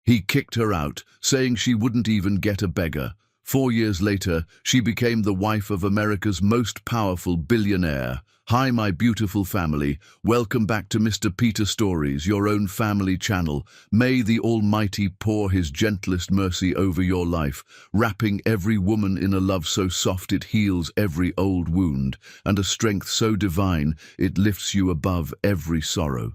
He kicked her out, saying she wouldn't even get a beggar. 4 years later, she became the wife of America's most powerful billionaire. Hi, my beautiful family. Welcome back to Mr. Peter Stories, your own family channel. May the Almighty pour His gentlest mercy over your life, wrapping every woman in a love so soft it heals every old wound, and a strength so divine it lifts you above every sorrow.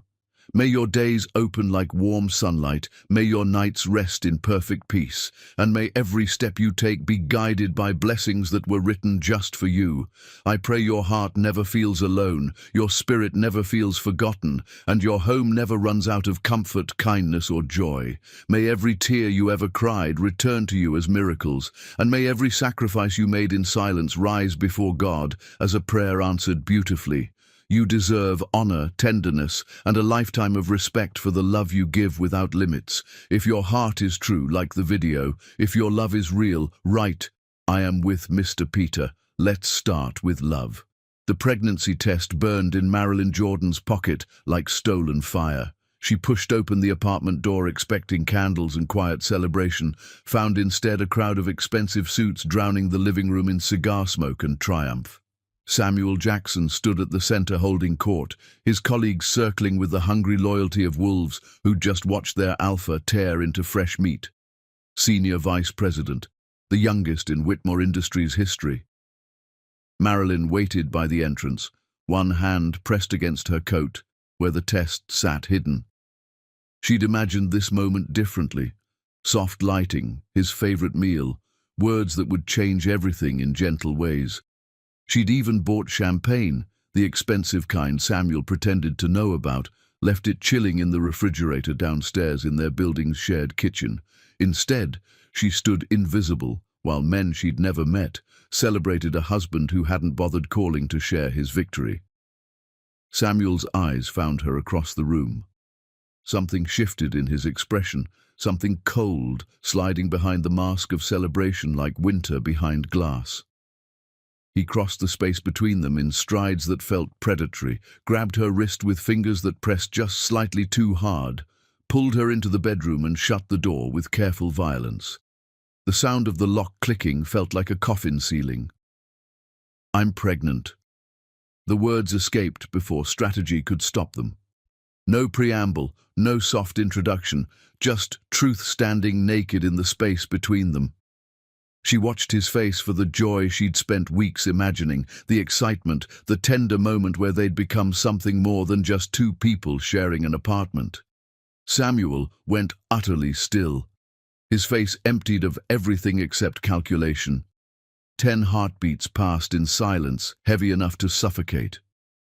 May your days open like warm sunlight, may your nights rest in perfect peace, and may every step you take be guided by blessings that were written just for you. I pray your heart never feels alone, your spirit never feels forgotten, and your home never runs out of comfort, kindness, or joy. May every tear you ever cried return to you as miracles, and may every sacrifice you made in silence rise before God as a prayer answered beautifully. You deserve honor, tenderness, and a lifetime of respect for the love you give without limits. If your heart is true, like the video, if your love is real, write, "I am with Mr. Peter. Let's start with love." The pregnancy test burned in Marilyn Jordan's pocket like stolen fire. She pushed open the apartment door expecting candles and quiet celebration, found instead a crowd of expensive suits drowning the living room in cigar smoke and triumph. Samuel Jackson stood at the center holding court, his colleagues circling with the hungry loyalty of wolves who'd just watched their alpha tear into fresh meat. Senior Vice President, the youngest in Whitmore Industries history. Marilyn waited by the entrance, one hand pressed against her coat, where the test sat hidden. She'd imagined this moment differently. Soft lighting, his favorite meal, words that would change everything in gentle ways. She'd even bought champagne, the expensive kind Samuel pretended to know about, left it chilling in the refrigerator downstairs in their building's shared kitchen. Instead, she stood invisible, while men she'd never met celebrated a husband who hadn't bothered calling to share his victory. Samuel's eyes found her across the room. Something shifted in his expression, something cold, sliding behind the mask of celebration like winter behind glass. He crossed the space between them in strides that felt predatory, grabbed her wrist with fingers that pressed just slightly too hard, pulled her into the bedroom and shut the door with careful violence. The sound of the lock clicking felt like a coffin ceiling. "I'm pregnant." The words escaped before strategy could stop them. No preamble, no soft introduction, just truth standing naked in the space between them. She watched his face for the joy she'd spent weeks imagining, the excitement, the tender moment where they'd become something more than just two people sharing an apartment. Samuel went utterly still, his face emptied of everything except calculation. 10 heartbeats passed in silence, heavy enough to suffocate.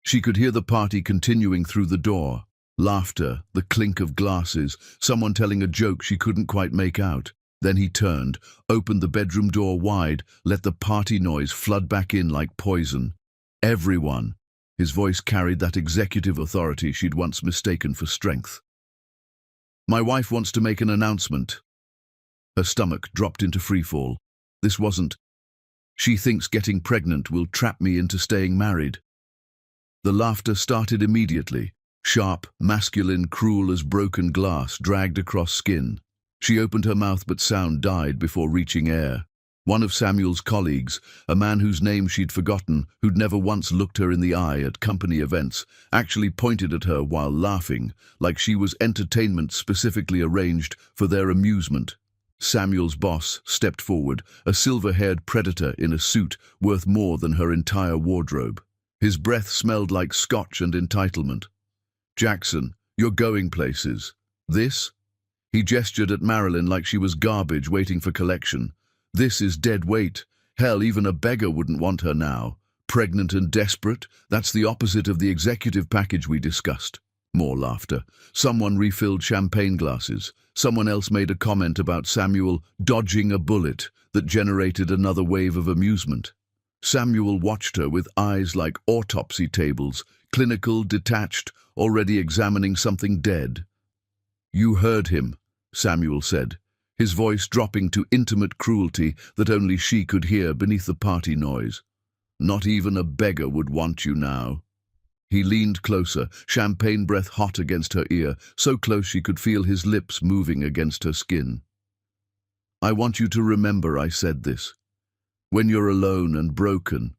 She could hear the party continuing through the door. Laughter, the clink of glasses, someone telling a joke she couldn't quite make out. Then he turned, opened the bedroom door wide, let the party noise flood back in like poison. "Everyone." His voice carried that executive authority she'd once mistaken for strength. "My wife wants to make an announcement." Her stomach dropped into freefall. This wasn't, "She thinks getting pregnant will trap me into staying married." The laughter started immediately, sharp, masculine, cruel as broken glass dragged across skin. She opened her mouth but sound died before reaching air. One of Samuel's colleagues, a man whose name she'd forgotten, who'd never once looked her in the eye at company events, actually pointed at her while laughing, like she was entertainment specifically arranged for their amusement. Samuel's boss stepped forward, a silver-haired predator in a suit worth more than her entire wardrobe. His breath smelled like scotch and entitlement. "Jackson, you're going places. This?" He gestured at Marilyn like she was garbage waiting for collection. "This is dead weight. Hell, even a beggar wouldn't want her now. Pregnant and desperate, that's the opposite of the executive package we discussed." More laughter. Someone refilled champagne glasses. Someone else made a comment about Samuel dodging a bullet that generated another wave of amusement. Samuel watched her with eyes like autopsy tables, clinical, detached, already examining something dead. "You heard him," Samuel said, his voice dropping to intimate cruelty that only she could hear beneath the party noise. "Not even a beggar would want you now." He leaned closer, champagne breath hot against her ear, so close she could feel his lips moving against her skin. "I want you to remember I said this. When you're alone and broken,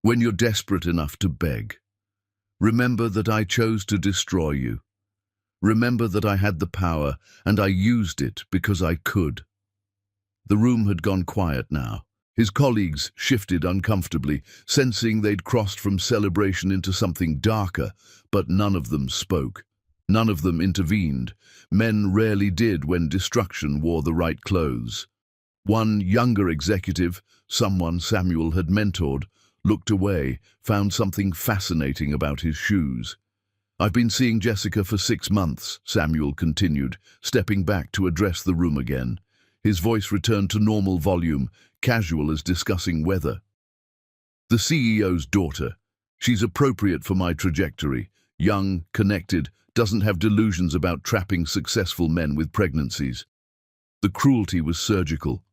when you're desperate enough to beg, remember that I chose to destroy you. Remember that I had the power, and I used it because I could." The room had gone quiet now. His colleagues shifted uncomfortably, sensing they'd crossed from celebration into something darker, but none of them spoke. None of them intervened. Men rarely did when destruction wore the right clothes. One younger executive, someone Samuel had mentored, looked away, found something fascinating about his shoes. "I've been seeing Jessica for 6 months," Samuel continued, stepping back to address the room again. His voice returned to normal volume, casual as discussing weather. "The CEO's daughter. She's appropriate for my trajectory. Young, connected, doesn't have delusions about trapping successful men with pregnancies." The cruelty was surgical.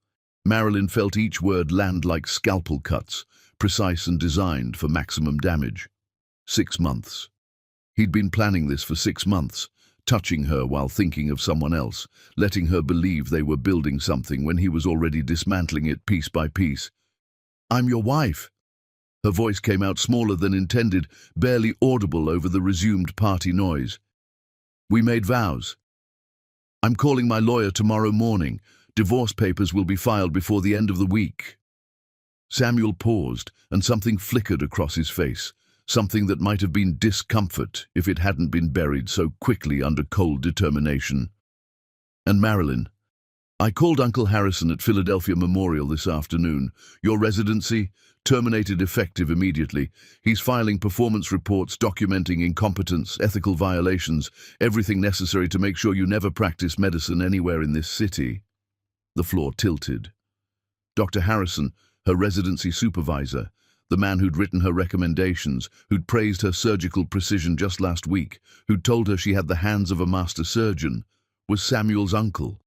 Marilyn felt each word land like scalpel cuts, precise and designed for maximum damage. 6 months. He'd been planning this for 6 months, touching her while thinking of someone else, letting her believe they were building something when he was already dismantling it piece by piece. "I'm your wife." Her voice came out smaller than intended, barely audible over the resumed party noise. "We made vows. I'm calling my lawyer tomorrow morning. Divorce papers will be filed before the end of the week." Samuel paused, and something flickered across his face, something that might have been discomfort if it hadn't been buried so quickly under cold determination. "And Marilyn, I called Uncle Harrison at Philadelphia Memorial this afternoon. Your residency terminated effective immediately. He's filing performance reports documenting incompetence, ethical violations, everything necessary to make sure you never practice medicine anywhere in this city." The floor tilted. Dr. Harrison, her residency supervisor, the man who'd written her recommendations, who'd praised her surgical precision just last week, who'd told her she had the hands of a master surgeon, was Samuel's uncle.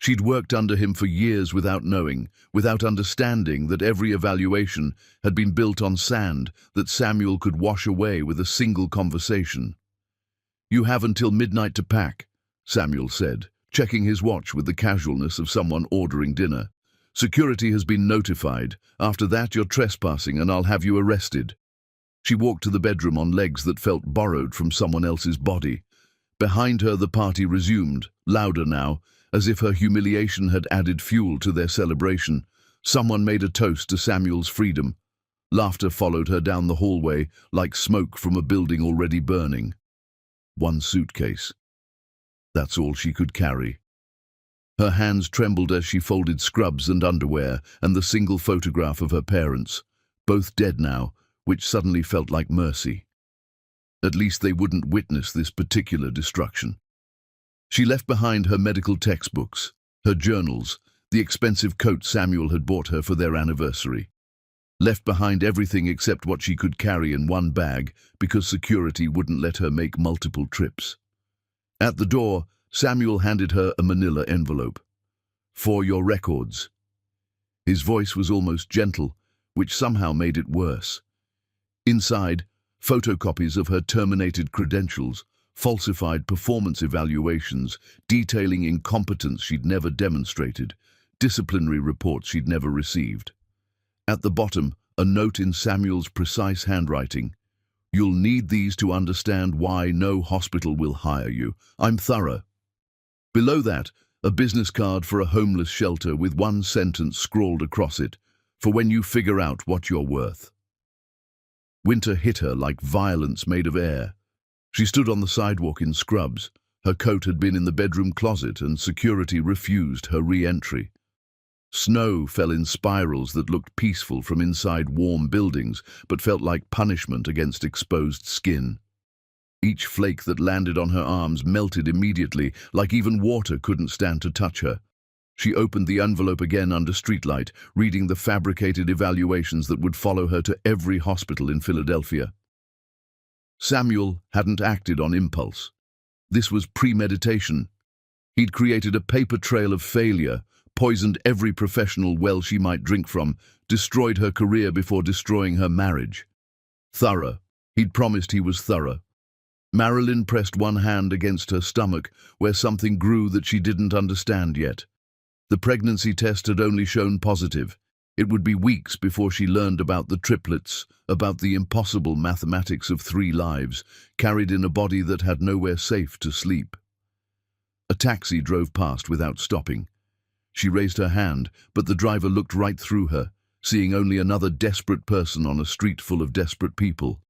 She'd worked under him for years without knowing, without understanding that every evaluation had been built on sand that Samuel could wash away with a single conversation. "You have until midnight to pack," Samuel said, checking his watch with the casualness of someone ordering dinner. "Security has been notified. After that, you're trespassing and I'll have you arrested." She walked to the bedroom on legs that felt borrowed from someone else's body. Behind her, the party resumed, louder now, as if her humiliation had added fuel to their celebration. Someone made a toast to Samuel's freedom. Laughter followed her down the hallway, like smoke from a building already burning. One suitcase. That's all she could carry. Her hands trembled as she folded scrubs and underwear and the single photograph of her parents, both dead now, which suddenly felt like mercy. At least they wouldn't witness this particular destruction. She left behind her medical textbooks, her journals, the expensive coat Samuel had bought her for their anniversary. Left behind everything except what she could carry in one bag because security wouldn't let her make multiple trips. At the door, Samuel handed her a manila envelope. "For your records." His voice was almost gentle, which somehow made it worse. Inside, photocopies of her terminated credentials, falsified performance evaluations, detailing incompetence she'd never demonstrated, disciplinary reports she'd never received. At the bottom, a note in Samuel's precise handwriting. "You'll need these to understand why no hospital will hire you. I'm thorough." Below that, a business card for a homeless shelter with one sentence scrawled across it, "For when you figure out what you're worth." Winter hit her like violence made of air. She stood on the sidewalk in scrubs. Her coat had been in the bedroom closet and security refused her re-entry. Snow fell in spirals that looked peaceful from inside warm buildings, but felt like punishment against exposed skin. Each flake that landed on her arms melted immediately, like even water couldn't stand to touch her. She opened the envelope again under streetlight, reading the fabricated evaluations that would follow her to every hospital in Philadelphia. Samuel hadn't acted on impulse. This was premeditation. He'd created a paper trail of failure, poisoned every professional well she might drink from, destroyed her career before destroying her marriage. Thorough, He'd promised he was thorough. Marilyn pressed one hand against her stomach, where something grew that she didn't understand yet. The pregnancy test had only shown positive. It would be weeks before she learned about the triplets, about the impossible mathematics of 3 lives, carried in a body that had nowhere safe to sleep. A taxi drove past without stopping. She raised her hand, but the driver looked right through her, seeing only another desperate person on a street full of desperate people.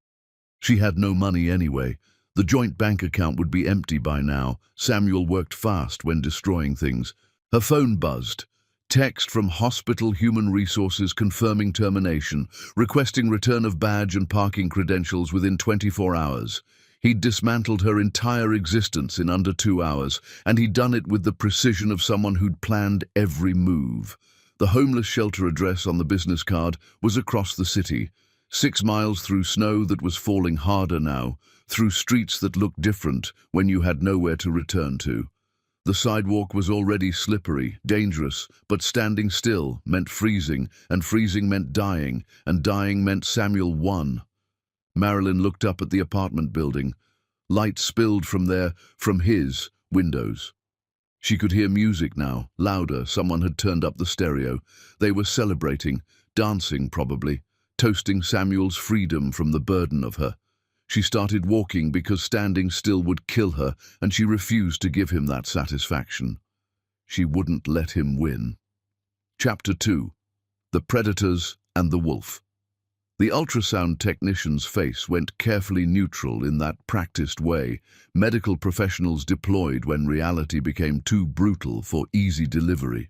She had no money anyway. The joint bank account would be empty by now. Samuel worked fast when destroying things. Her phone buzzed. Text from Hospital Human Resources confirming termination, requesting return of badge and parking credentials within 24 hours. He'd dismantled her entire existence in under 2 hours, and he'd done it with the precision of someone who'd planned every move. The homeless shelter address on the business card was across the city, 6 miles through snow that was falling harder now, through streets that looked different when you had nowhere to return to. The sidewalk was already slippery, dangerous, but standing still meant freezing, and freezing meant dying, and dying meant Samuel won. Marilyn looked up at the apartment building. Light spilled from his windows. She could hear music now, louder. Someone had turned up the stereo. They were celebrating, dancing probably, toasting Samuel's freedom from the burden of her. She started walking because standing still would kill her, and she refused to give him that satisfaction. She wouldn't let him win. Chapter 2. The Predators and the Wolf. The ultrasound technician's face went carefully neutral in that practiced way medical professionals deployed when reality became too brutal for easy delivery.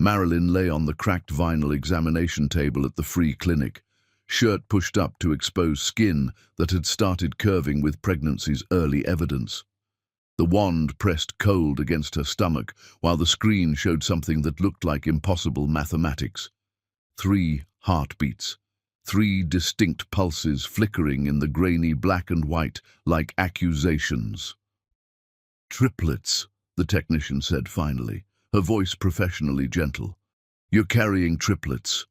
Marilyn lay on the cracked vinyl examination table at the free clinic, shirt pushed up to expose skin that had started curving with pregnancy's early evidence. The wand pressed cold against her stomach, while the screen showed something that looked like impossible mathematics. 3 heartbeats. 3 distinct pulses flickering in the grainy black and white like accusations. "Triplets," the technician said finally, her voice professionally gentle. "You're carrying triplets."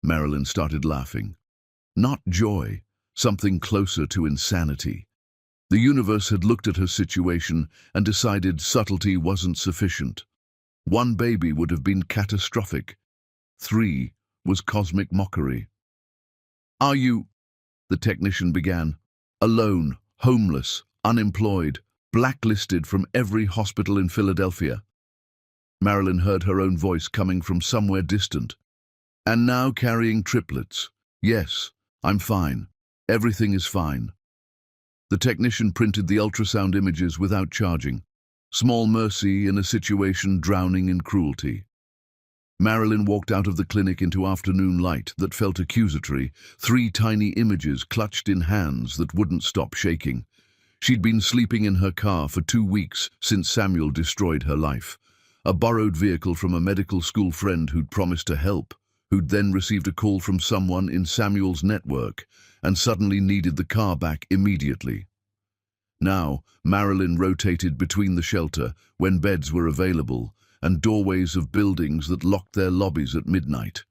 Marilyn started laughing. Not joy, something closer to insanity. The universe had looked at her situation and decided subtlety wasn't sufficient. 1 baby would have been catastrophic. 3 was cosmic mockery. "Are you," the technician began, "alone, homeless, unemployed, blacklisted from every hospital in Philadelphia?" Marilyn heard her own voice coming from somewhere distant. "And now carrying triplets. Yes, I'm fine. Everything is fine." The technician printed the ultrasound images without charging. Small mercy in a situation drowning in cruelty. Marilyn walked out of the clinic into afternoon light that felt accusatory, 3 tiny images clutched in hands that wouldn't stop shaking. She'd been sleeping in her car for 2 weeks since Samuel destroyed her life. A borrowed vehicle from a medical school friend who'd promised to help, who'd then received a call from someone in Samuel's network and suddenly needed the car back immediately. Now, Marilyn rotated between the shelter, when beds were available, and doorways of buildings that locked their lobbies at midnight.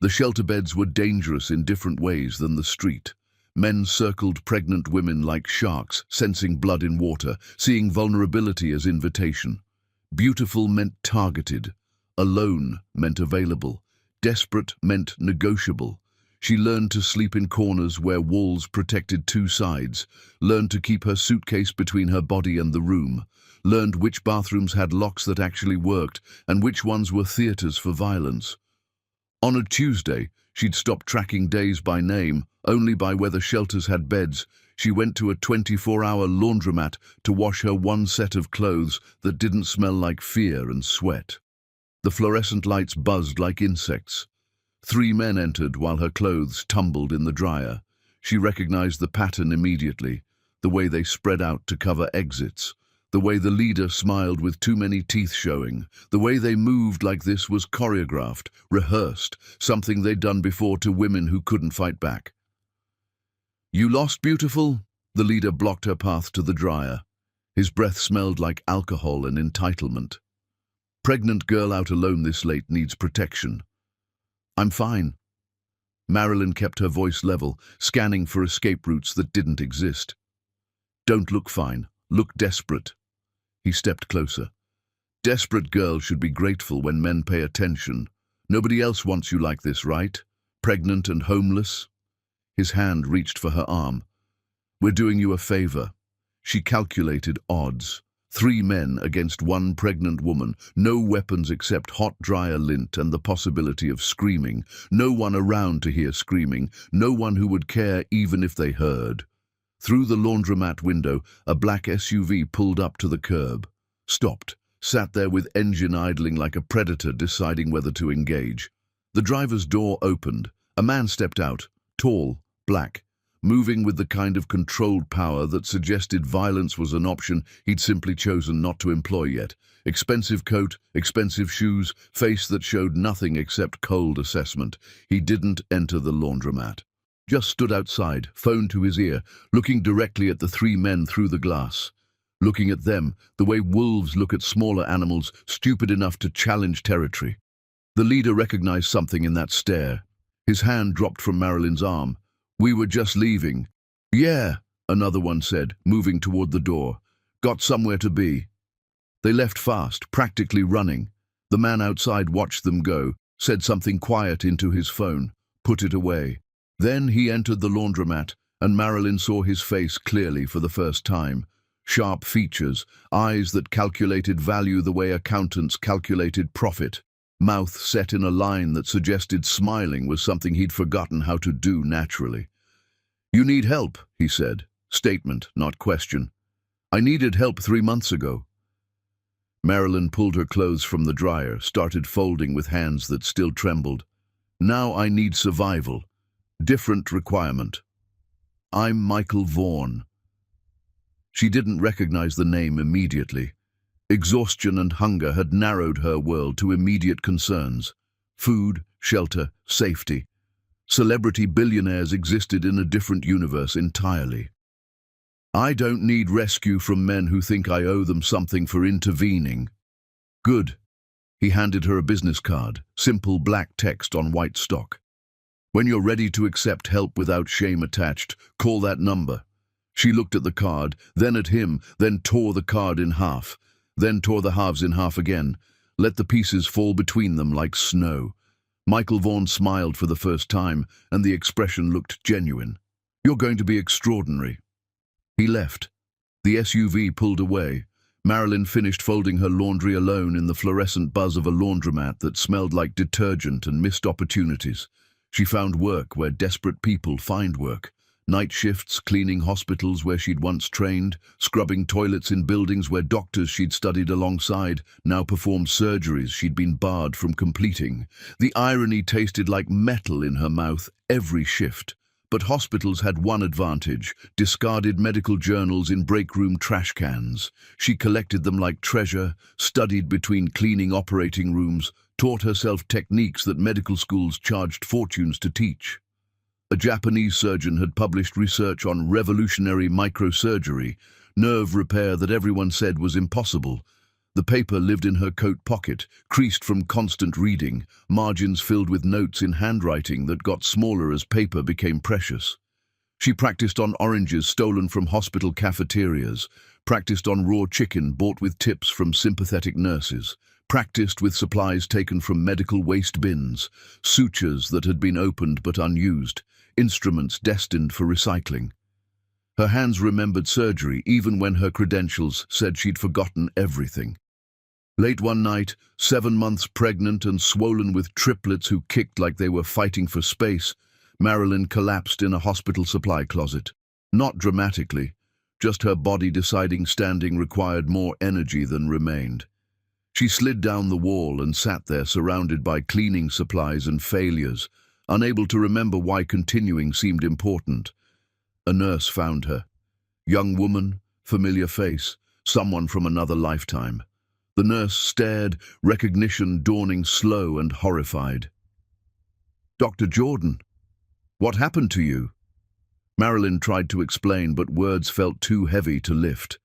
The shelter beds were dangerous in different ways than the street. Men circled pregnant women like sharks, sensing blood in water, seeing vulnerability as invitation. Beautiful meant targeted. Alone meant available. Desperate meant negotiable. She learned to sleep in corners where walls protected 2 sides, learned to keep her suitcase between her body and the room, learned which bathrooms had locks that actually worked and which ones were theaters for violence. On a Tuesday, she'd stopped tracking days by name, only by whether shelters had beds. She went to a 24-hour laundromat to wash her 1 set of clothes that didn't smell like fear and sweat. The fluorescent lights buzzed like insects. 3 men entered while her clothes tumbled in the dryer. She recognized the pattern immediately, the way they spread out to cover exits, the way the leader smiled with too many teeth showing, the way they moved like this was choreographed, rehearsed, something they'd done before to women who couldn't fight back. "You lost, beautiful?" The leader blocked her path to the dryer. His breath smelled like alcohol and entitlement. "Pregnant girl out alone this late needs protection." "I'm fine." Marilyn kept her voice level, scanning for escape routes that didn't exist. Don't look fine. Look desperate. He stepped closer. Desperate girls should be grateful when men pay attention. Nobody else wants you like this, right? Pregnant and homeless? His hand reached for her arm. We're doing you a favor. She calculated odds. 3 men against 1 pregnant woman, no weapons except hot dryer lint and the possibility of screaming, no one around to hear screaming, no one who would care even if they heard. Through the laundromat window, a black SUV pulled up to the curb, stopped, sat there with engine idling like a predator deciding whether to engage. The driver's door opened. A man stepped out, tall, black, moving with the kind of controlled power that suggested violence was an option he'd simply chosen not to employ yet. Expensive coat, expensive shoes, face that showed nothing except cold assessment. He didn't enter the laundromat. Just stood outside, phone to his ear, looking directly at the 3 men through the glass. Looking at them, the way wolves look at smaller animals, stupid enough to challenge territory. The leader recognized something in that stare. His hand dropped from Marilyn's arm. We were just leaving. Yeah, another one said, moving toward the door. Got somewhere to be. They left fast, practically running. The man outside watched them go, said something quiet into his phone, put it away. Then he entered the laundromat, and Marilyn saw his face clearly for the first time. Sharp features, eyes that calculated value the way accountants calculated profit. Mouth set in a line that suggested smiling was something he'd forgotten how to do naturally. You need help, he said. Statement, not question. I needed help 3 months ago. Marilyn pulled her clothes from the dryer, started folding with hands that still trembled. Now I need survival. Different requirement. I'm Michael Vaughan. She didn't recognize the name immediately. Exhaustion and hunger had narrowed her world to immediate concerns. Food, shelter, safety. Celebrity billionaires existed in a different universe entirely. I don't need rescue from men who think I owe them something for intervening. Good. He handed her a business card, simple black text on white stock. When you're ready to accept help without shame attached, call that number. She looked at the card, then at him, then tore the card in half. Then tore the halves in half again, let the pieces fall between them like snow. Michael Vaughan smiled for the first time, and the expression looked genuine. You're going to be extraordinary. He left. The SUV pulled away. Marilyn finished folding her laundry alone in the fluorescent buzz of a laundromat that smelled like detergent and missed opportunities. She found work where desperate people find work. Night shifts, cleaning hospitals where she'd once trained, scrubbing toilets in buildings where doctors she'd studied alongside now performed surgeries she'd been barred from completing. The irony tasted like metal in her mouth every shift. But hospitals had one advantage: discarded medical journals in break-room trash cans. She collected them like treasure, studied between cleaning operating rooms, taught herself techniques that medical schools charged fortunes to teach. A Japanese surgeon had published research on revolutionary microsurgery, nerve repair that everyone said was impossible. The paper lived in her coat pocket, creased from constant reading, margins filled with notes in handwriting that got smaller as paper became precious. She practiced on oranges stolen from hospital cafeterias, practiced on raw chicken bought with tips from sympathetic nurses, practiced with supplies taken from medical waste bins, sutures that had been opened but unused, instruments destined for recycling. Her hands remembered surgery even when her credentials said she'd forgotten everything. Late one night, 7 months pregnant and swollen with triplets who kicked like they were fighting for space, Marilyn collapsed in a hospital supply closet. Not dramatically, just her body deciding standing required more energy than remained. She slid down the wall and sat there surrounded by cleaning supplies and failures, unable to remember why continuing seemed important. A nurse found her. Young woman, familiar face, someone from another lifetime. The nurse stared, recognition dawning slow and horrified. Dr. Jordan, what happened to you? Marilyn tried to explain, but words felt too heavy to lift.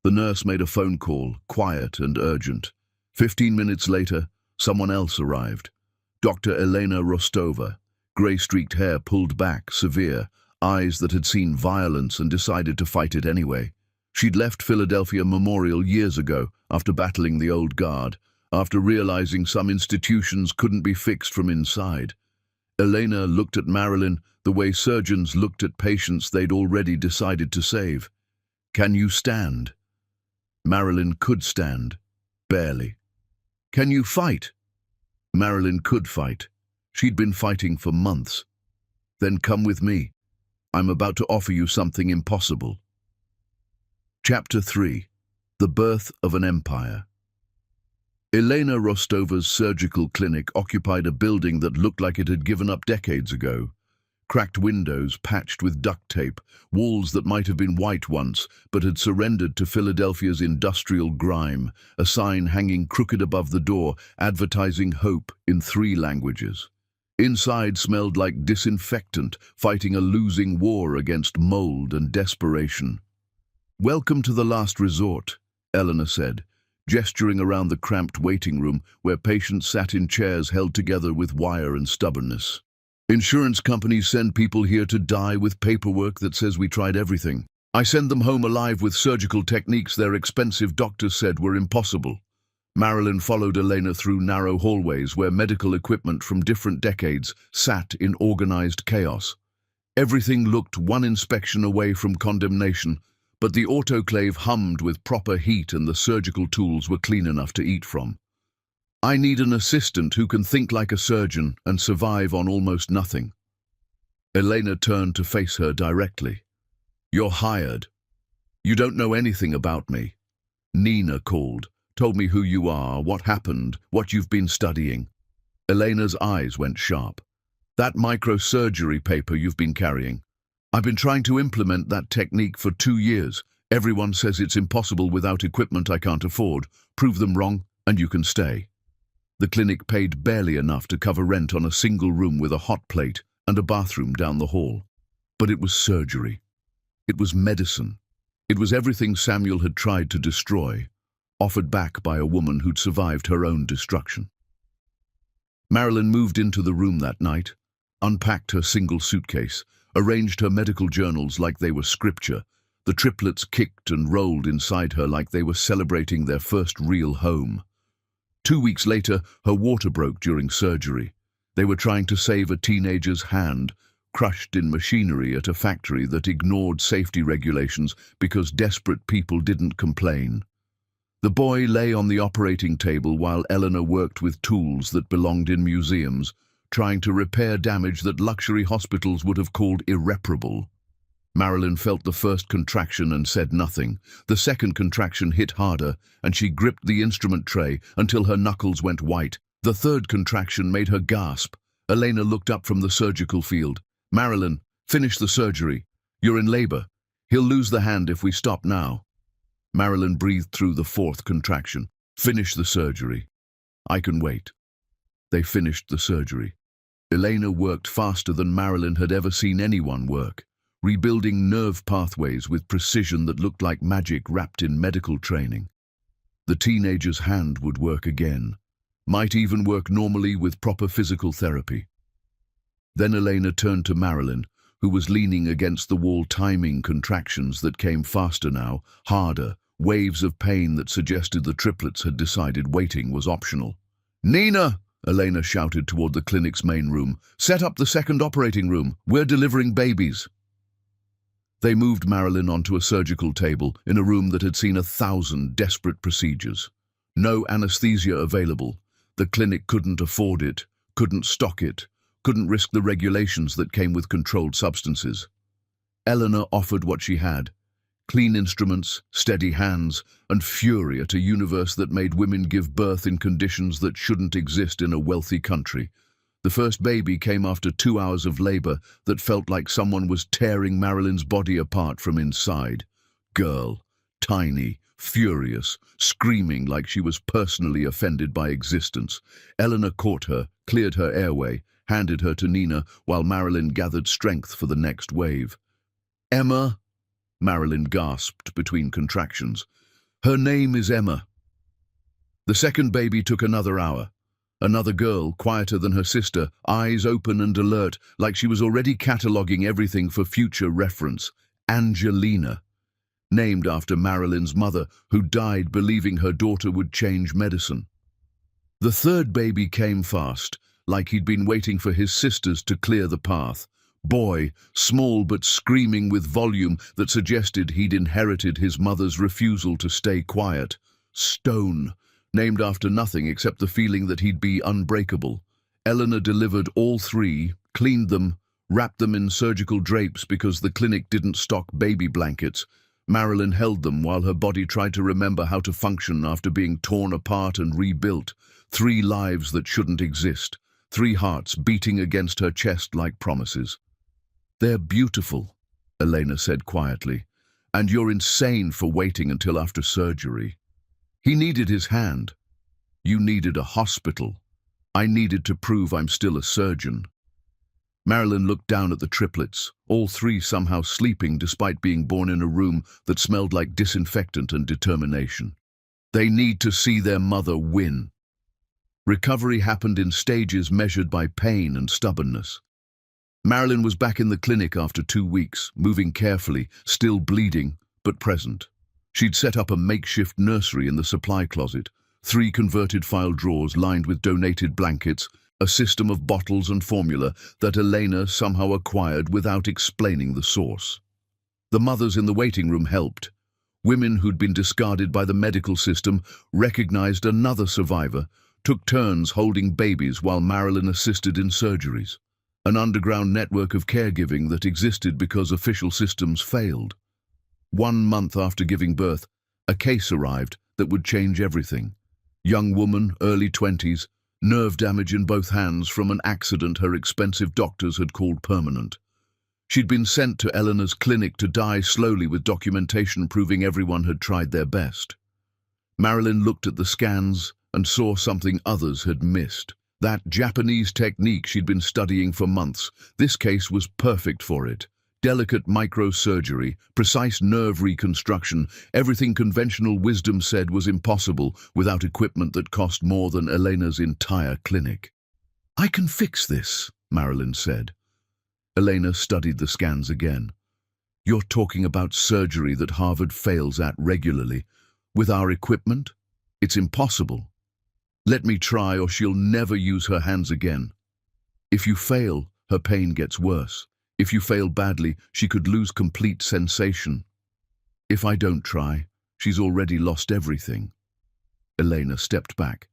The nurse made a phone call, quiet and urgent. 15 minutes later, someone else arrived. Dr. Elena Rostova, Grey-streaked hair pulled back, severe, eyes that had seen violence and decided to fight it anyway. She'd left Philadelphia Memorial years ago, after battling the old guard, after realizing some institutions couldn't be fixed from inside. Elena looked at Marilyn the way surgeons looked at patients they'd already decided to save. "Can you stand?" Marilyn could stand. Barely. "Can you fight?" Marilyn could fight. She'd been fighting for months. "Then come with me. I'm about to offer you something impossible." Chapter 3. The Birth of an Empire. Elena Rostova's surgical clinic occupied a building that looked like it had given up decades ago. Cracked windows patched with duct tape, walls that might have been white once but had surrendered to Philadelphia's industrial grime, a sign hanging crooked above the door advertising hope in 3 languages. Inside smelled like disinfectant, fighting a losing war against mold and desperation. "Welcome to the last resort," Eleanor said, gesturing around the cramped waiting room where patients sat in chairs held together with wire and stubbornness. "Insurance companies send people here to die with paperwork that says we tried everything. I send them home alive with surgical techniques their expensive doctors said were impossible." Marilyn followed Elena through narrow hallways where medical equipment from different decades sat in organized chaos. Everything looked one inspection away from condemnation, but the autoclave hummed with proper heat and the surgical tools were clean enough to eat from. "I need an assistant who can think like a surgeon and survive on almost nothing." Elena turned to face her directly. "You're hired. You don't know anything about me." "Nina called, told me who you are, what happened, what you've been studying." Elena's eyes went sharp. "That microsurgery paper you've been carrying. I've been trying to implement that technique for 2 years. Everyone says it's impossible without equipment I can't afford. Prove them wrong, and you can stay." The clinic paid barely enough to cover rent on a single room with a hot plate and a bathroom down the hall. But it was surgery. It was medicine. It was everything Samuel had tried to destroy, offered back by a woman who'd survived her own destruction. Marilyn moved into the room that night, unpacked her single suitcase, arranged her medical journals like they were scripture. The triplets kicked and rolled inside her like they were celebrating their first real home. 2 weeks later, her water broke during surgery. They were trying to save a teenager's hand, crushed in machinery at a factory that ignored safety regulations because desperate people didn't complain. The boy lay on the operating table while Eleanor worked with tools that belonged in museums, trying to repair damage that luxury hospitals would have called irreparable. Marilyn felt the first contraction and said nothing. The second contraction hit harder, and she gripped the instrument tray until her knuckles went white. The third contraction made her gasp. Elena looked up from the surgical field. "Marilyn, finish the surgery. You're in labor. He'll lose the hand if we stop now." Marilyn breathed through the fourth contraction. "Finish the surgery. I can wait." They finished the surgery. Elena worked faster than Marilyn had ever seen anyone work, rebuilding nerve pathways with precision that looked like magic wrapped in medical training. The teenager's hand would work again, might even work normally with proper physical therapy. Then Elena turned to Marilyn, who was leaning against the wall timing contractions that came faster now, harder, waves of pain that suggested the triplets had decided waiting was optional. "Nina!" Elena shouted toward the clinic's main room. "Set up the second operating room. We're delivering babies." They moved Marilyn onto a surgical table in a room that had seen 1,000 desperate procedures. No anesthesia available. The clinic couldn't afford it, couldn't stock it, couldn't risk the regulations that came with controlled substances. Eleanor offered what she had: clean instruments, steady hands, and fury at a universe that made women give birth in conditions that shouldn't exist in a wealthy country. The first baby came after 2 hours of labor that felt like someone was tearing Marilyn's body apart from inside. Girl, tiny, furious, screaming like she was personally offended by existence. Eleanor caught her, cleared her airway, handed her to Nina while Marilyn gathered strength for the next wave. "Emma?" Marilyn gasped between contractions. "Her name is Emma." The second baby took another hour. Another girl, quieter than her sister, eyes open and alert, like she was already cataloguing everything for future reference. Angelina, named after Marilyn's mother, who died believing her daughter would change medicine. The third baby came fast, like he'd been waiting for his sisters to clear the path. Boy, small but screaming with volume that suggested he'd inherited his mother's refusal to stay quiet. Stone, named after nothing except the feeling that he'd be unbreakable. Eleanor delivered all three, cleaned them, wrapped them in surgical drapes because the clinic didn't stock baby blankets. Marilyn held them while her body tried to remember how to function after being torn apart and rebuilt. 3 lives that shouldn't exist. 3 hearts beating against her chest like promises. "They're beautiful," Elena said quietly, "and you're insane for waiting until after surgery." He needed his hand. "You needed a hospital. I needed to prove I'm still a surgeon." Marilyn looked down at the triplets, all 3 somehow sleeping despite being born in a room that smelled like disinfectant and determination. They need to see their mother win. Recovery happened in stages measured by pain and stubbornness. Marilyn was back in the clinic after 2 weeks, moving carefully, still bleeding, but present. She'd set up a makeshift nursery in the supply closet, 3 converted file drawers lined with donated blankets, a system of bottles and formula that Elena somehow acquired without explaining the source. The mothers in the waiting room helped. Women who'd been discarded by the medical system recognized another survivor, took turns holding babies while Marilyn assisted in surgeries. An underground network of caregiving that existed because official systems failed. 1 month after giving birth, a case arrived that would change everything. Young woman, early 20s, nerve damage in both hands from an accident her expensive doctors had called permanent. She'd been sent to Eleanor's clinic to die slowly with documentation proving everyone had tried their best. Marilyn looked at the scans and saw something others had missed. That Japanese technique she'd been studying for months. This case was perfect for it. Delicate microsurgery, precise nerve reconstruction, everything conventional wisdom said was impossible without equipment that cost more than Elena's entire clinic. "I can fix this," Marilyn said. Elena studied the scans again. "You're talking about surgery that Harvard fails at regularly. With our equipment, it's impossible. Let me try or she'll never use her hands again. If you fail, her pain gets worse. If you fail badly, she could lose complete sensation. If I don't try, she's already lost everything." Elena stepped back.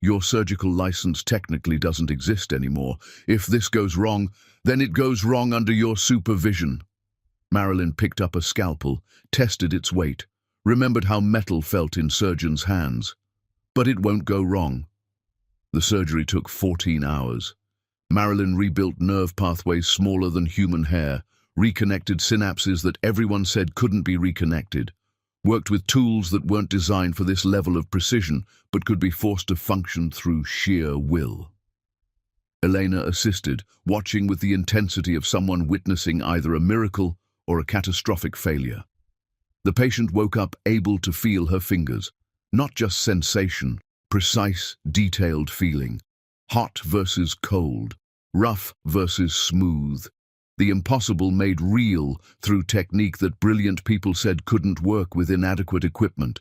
"Your surgical license technically doesn't exist anymore. If this goes wrong, then it goes wrong under your supervision." Marilyn picked up a scalpel, tested its weight, remembered how metal felt in surgeons' hands. "But it won't go wrong." The surgery took 14 hours. Marilyn rebuilt nerve pathways smaller than human hair, reconnected synapses that everyone said couldn't be reconnected, worked with tools that weren't designed for this level of precision but could be forced to function through sheer will. Elena assisted, watching with the intensity of someone witnessing either a miracle or a catastrophic failure. The patient woke up able to feel her fingers. Not just sensation, precise, detailed feeling. Hot versus cold, rough versus smooth. The impossible made real through technique that brilliant people said couldn't work with inadequate equipment.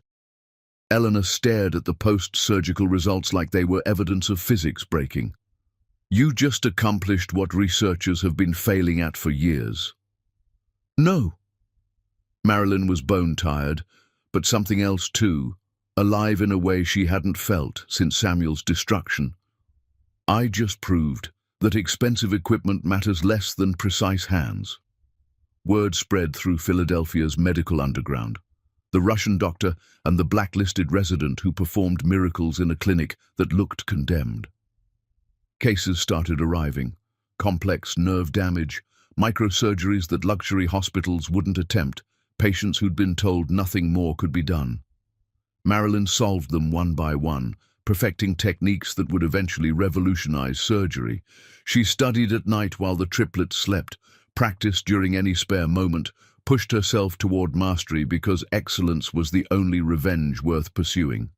Eleanor stared at the post-surgical results like they were evidence of physics breaking. "You just accomplished what researchers have been failing at for years." "No." Marilyn was bone-tired, but something else too. Alive in a way she hadn't felt since Samuel's destruction. "I just proved that expensive equipment matters less than precise hands." Word spread through Philadelphia's medical underground. The Russian doctor and the blacklisted resident who performed miracles in a clinic that looked condemned. Cases started arriving. Complex nerve damage, microsurgeries that luxury hospitals wouldn't attempt, patients who'd been told nothing more could be done. Marilyn solved them one by one, perfecting techniques that would eventually revolutionize surgery. She studied at night while the triplets slept, practiced during any spare moment, pushed herself toward mastery because excellence was the only revenge worth pursuing.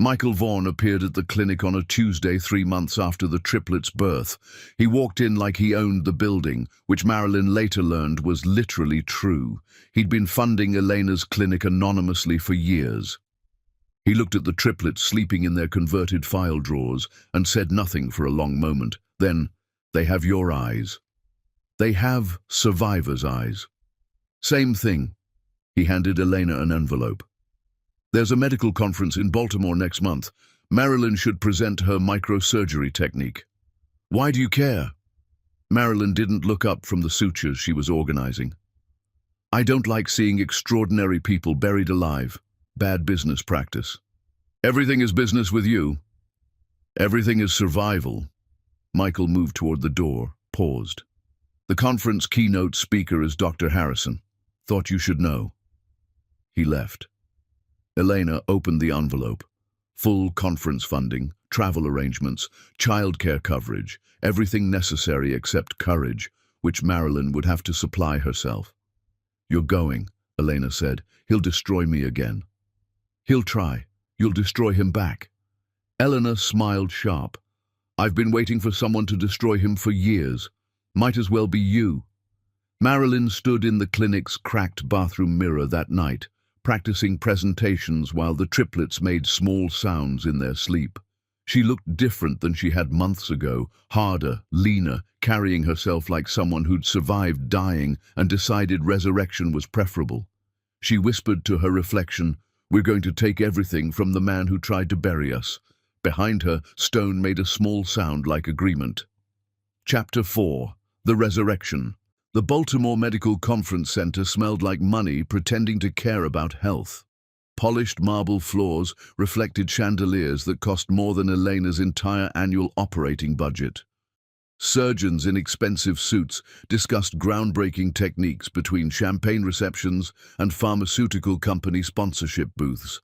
Michael Vaughan appeared at the clinic on a Tuesday 3 months after the triplets' birth. He walked in like he owned the building, which Marilyn later learned was literally true. He'd been funding Elena's clinic anonymously for years. He looked at the triplets sleeping in their converted file drawers and said nothing for a long moment. Then, "They have your eyes. They have survivor's eyes." "Same thing." He handed Elena an envelope. "There's a medical conference in Baltimore next month. Marilyn should present her microsurgery technique." "Why do you care?" Marilyn didn't look up from the sutures she was organizing. "I don't like seeing extraordinary people buried alive. Bad business practice." "Everything is business with you." "Everything is survival." Michael moved toward the door, paused. "The conference keynote speaker is Dr. Harrison. Thought you should know." He left. Elena opened the envelope. Full conference funding, travel arrangements, childcare coverage, everything necessary except courage, which Marilyn would have to supply herself. "You're going," Elena said. "He'll destroy me again." "He'll try. You'll destroy him back." Eleanor smiled sharp. "I've been waiting for someone to destroy him for years. Might as well be you." Marilyn stood in the clinic's cracked bathroom mirror that night, practicing presentations while the triplets made small sounds in their sleep. She looked different than she had months ago, harder, leaner, carrying herself like someone who'd survived dying and decided resurrection was preferable. She whispered to her reflection, "We're going to take everything from the man who tried to bury us." Behind her, stone made a small sound like agreement. Chapter 4. The Resurrection. The Baltimore Medical Conference Center smelled like money pretending to care about health. Polished marble floors reflected chandeliers that cost more than Elena's entire annual operating budget. Surgeons in expensive suits discussed groundbreaking techniques between champagne receptions and pharmaceutical company sponsorship booths.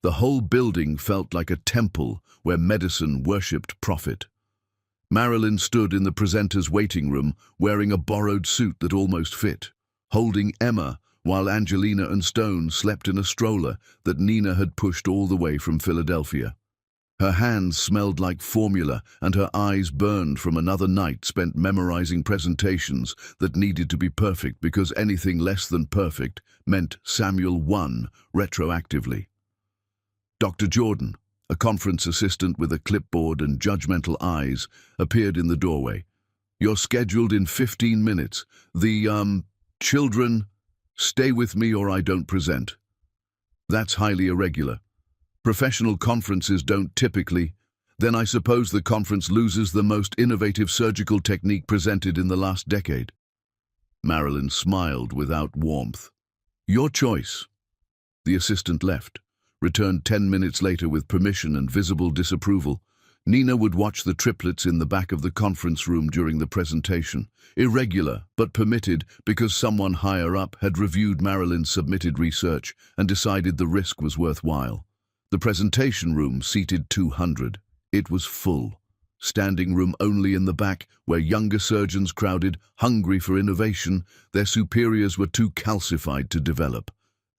The whole building felt like a temple where medicine worshipped profit. Marilyn stood in the presenter's waiting room wearing a borrowed suit that almost fit, holding Emma while Angelina and Stone slept in a stroller that Nina had pushed all the way from Philadelphia. Her hands smelled like formula and her eyes burned from another night spent memorizing presentations that needed to be perfect because anything less than perfect meant Samuel won retroactively. Dr. Jordan, a conference assistant with a clipboard and judgmental eyes, appeared in the doorway. "You're scheduled in 15 minutes. Children, stay with me or I don't present." "That's highly irregular. Professional conferences don't typically. Then I suppose the conference loses the most innovative surgical technique presented in the last decade." Marilyn smiled without warmth. "Your choice." The assistant left, returned 10 minutes later with permission and visible disapproval. Nina would watch the triplets in the back of the conference room during the presentation. Irregular, but permitted because someone higher up had reviewed Marilyn's submitted research and decided the risk was worthwhile. The presentation room seated 200. It was full. Standing room only in the back, where younger surgeons crowded, hungry for innovation. Their superiors were too calcified to develop.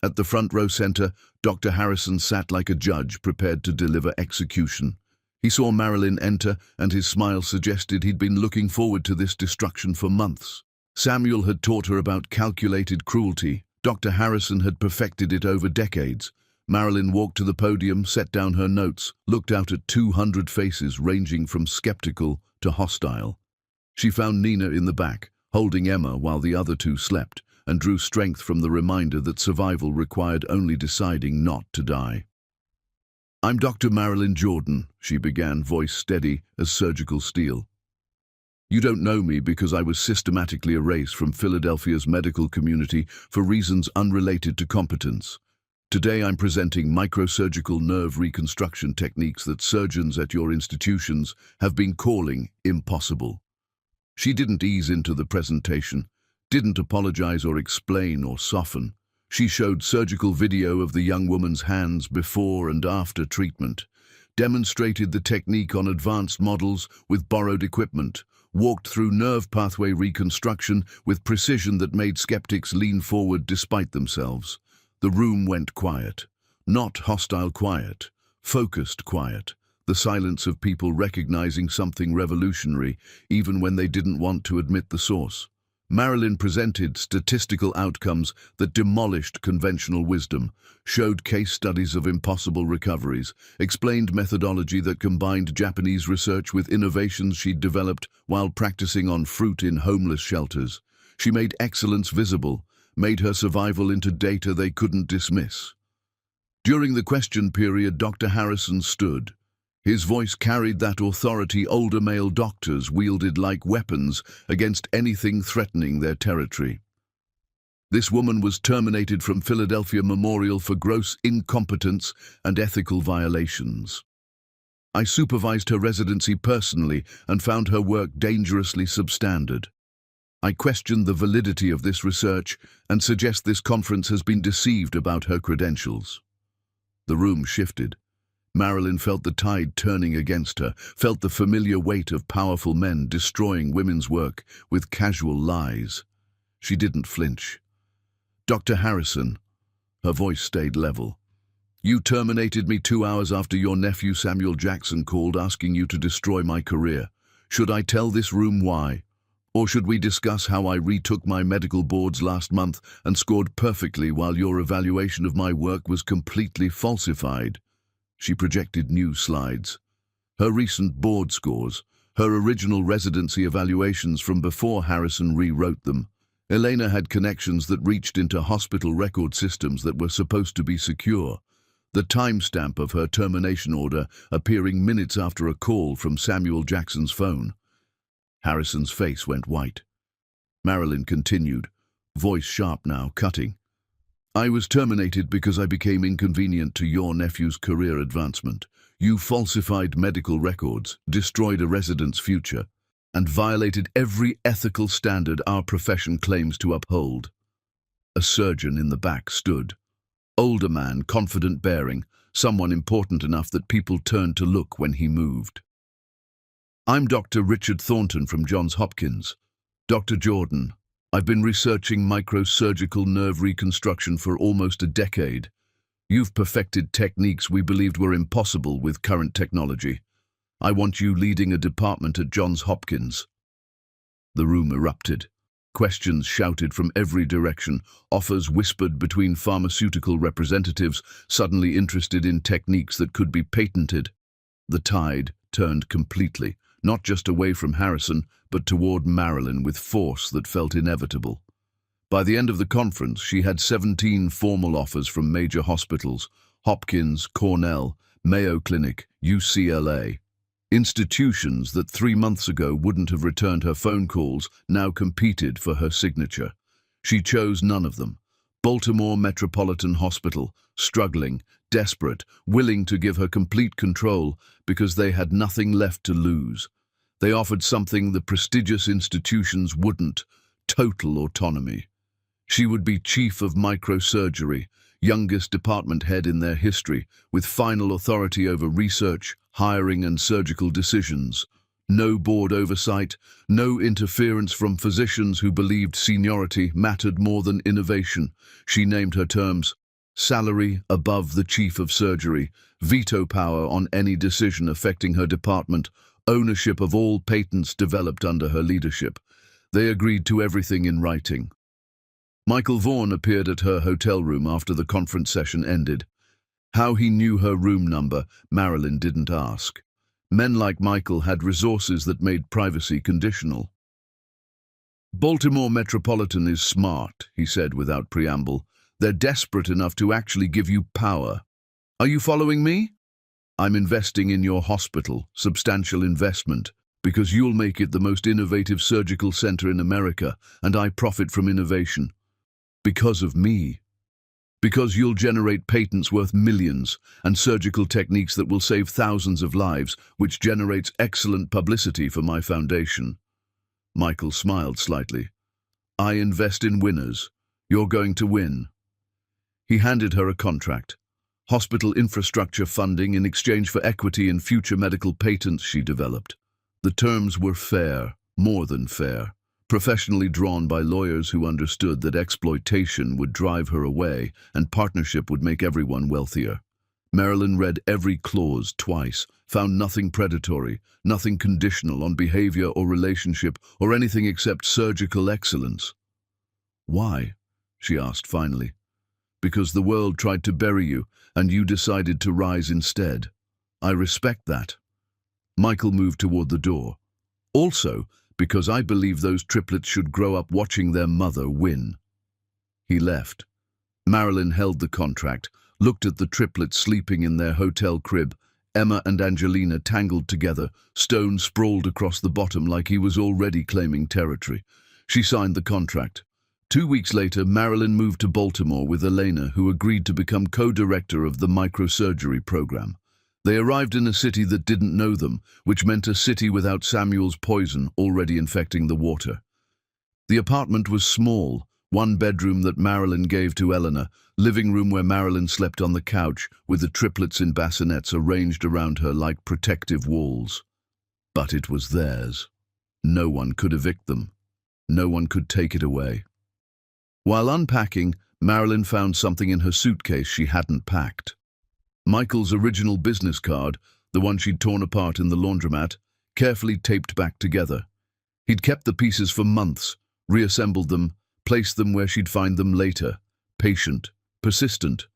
At the front row center, Dr. Harrison sat like a judge, prepared to deliver execution. He saw Marilyn enter, and his smile suggested he'd been looking forward to this destruction for months. Samuel had taught her about calculated cruelty. Dr. Harrison had perfected it over decades. Marilyn walked to the podium, set down her notes, looked out at 200 faces ranging from skeptical to hostile. She found Nina in the back, holding Emma while the other two slept, and drew strength from the reminder that survival required only deciding not to die. "I'm Dr. Marilyn Jordan," she began, voice steady as surgical steel. "You don't know me because I was systematically erased from Philadelphia's medical community for reasons unrelated to competence. Today I'm presenting microsurgical nerve reconstruction techniques that surgeons at your institutions have been calling impossible." She didn't ease into the presentation, didn't apologize or explain or soften. She showed surgical video of the young woman's hands before and after treatment, demonstrated the technique on advanced models with borrowed equipment, walked through nerve pathway reconstruction with precision that made skeptics lean forward despite themselves. The room went quiet. Not hostile quiet, Focused quiet, the silence of people recognizing something revolutionary, even when they didn't want to admit the source. Marilyn presented statistical outcomes that demolished conventional wisdom, showed case studies of impossible recoveries, explained methodology that combined Japanese research with innovations she'd developed while practicing on fruit in homeless shelters. She made excellence visible, made her survival into data they couldn't dismiss. During the question period, Dr. Harrison stood. His voice carried that authority older male doctors wielded like weapons against anything threatening their territory. This woman was terminated from Philadelphia Memorial for gross incompetence and ethical violations. I supervised her residency personally and found her work dangerously substandard. I questioned the validity of this research and suggest this conference has been deceived about her credentials. The room shifted. Marilyn felt the tide turning against her, felt the familiar weight of powerful men destroying women's work with casual lies. She didn't flinch. Dr. Harrison, her voice stayed level. You terminated me 2 hours after your nephew Samuel Jackson called asking you to destroy my career. Should I tell this room why? Or should we discuss how I retook my medical boards last month and scored perfectly while your evaluation of my work was completely falsified? She projected new slides. Her recent board scores, her original residency evaluations from before Harrison rewrote them. Elena had connections that reached into hospital record systems that were supposed to be secure. The timestamp of her termination order appearing minutes after a call from Samuel Jackson's phone. Harrison's face went white. Marilyn continued, voice sharp now, cutting. I was terminated because I became inconvenient to your nephew's career advancement. You falsified medical records, destroyed a resident's future, and violated every ethical standard our profession claims to uphold. A surgeon in the back stood. Older man, confident bearing, someone important enough that people turned to look when he moved. I'm Dr. Richard Thornton from Johns Hopkins. Dr. Jordan, I've been researching microsurgical nerve reconstruction for almost a decade. You've perfected techniques we believed were impossible with current technology. I want you leading a department at Johns Hopkins. The room erupted. Questions shouted from every direction, offers whispered between pharmaceutical representatives suddenly interested in techniques that could be patented. The tide turned completely, not just away from Harrison, but toward Marilyn with force that felt inevitable. By the end of the conference, she had 17 formal offers from major hospitals: Hopkins, Cornell, Mayo Clinic, UCLA. Institutions that 3 months ago wouldn't have returned her phone calls now competed for her signature. She chose none of them. Baltimore Metropolitan Hospital, struggling, desperate, willing to give her complete control because they had nothing left to lose. They offered something the prestigious institutions wouldn't: total autonomy. She would be chief of microsurgery, youngest department head in their history, with final authority over research, hiring and surgical decisions. No board oversight, no interference from physicians who believed seniority mattered more than innovation. She named her terms: salary above the chief of surgery, veto power on any decision affecting her department, ownership of all patents developed under her leadership. They agreed to everything in writing. Michael Vaughan appeared at her hotel room after the conference session ended. How he knew her room number, Marilyn didn't ask. Men like Michael had resources that made privacy conditional. Baltimore Metropolitan is smart, he said without preamble. They're desperate enough to actually give you power. Are you following me? I'm investing in your hospital, substantial investment, because you'll make it the most innovative surgical center in America, and I profit from innovation. Because of me. Because you'll generate patents worth millions and surgical techniques that will save thousands of lives, which generates excellent publicity for my foundation. Michael smiled slightly. I invest in winners. You're going to win. He handed her a contract. Hospital infrastructure funding in exchange for equity in future medical patents she developed. The terms were fair, more than fair, professionally drawn by lawyers who understood that exploitation would drive her away and partnership would make everyone wealthier. Marilyn read every clause twice, found nothing predatory, nothing conditional on behavior or relationship, or anything except surgical excellence. "Why?" she asked finally. "Because the world tried to bury you, and you decided to rise instead. I respect that." Michael moved toward the door. "Also, because I believe those triplets should grow up watching their mother win." He left. Marilyn held the contract, looked at the triplets sleeping in their hotel crib, Emma and Angelina tangled together, Stone sprawled across the bottom like he was already claiming territory. She signed the contract. 2 weeks later, Marilyn moved to Baltimore with Elena, who agreed to become co-director of the microsurgery program. They arrived in a city that didn't know them, which meant a city without Samuel's poison already infecting the water. The apartment was small, one bedroom that Marilyn gave to Eleanor, living room where Marilyn slept on the couch, with the triplets in bassinets arranged around her like protective walls. But it was theirs. No one could evict them. No one could take it away. While unpacking, Marilyn found something in her suitcase she hadn't packed. Michael's original business card, the one she'd torn apart in the laundromat, carefully taped back together. He'd kept the pieces for months, reassembled them, placed them where she'd find them later, patient, persistent,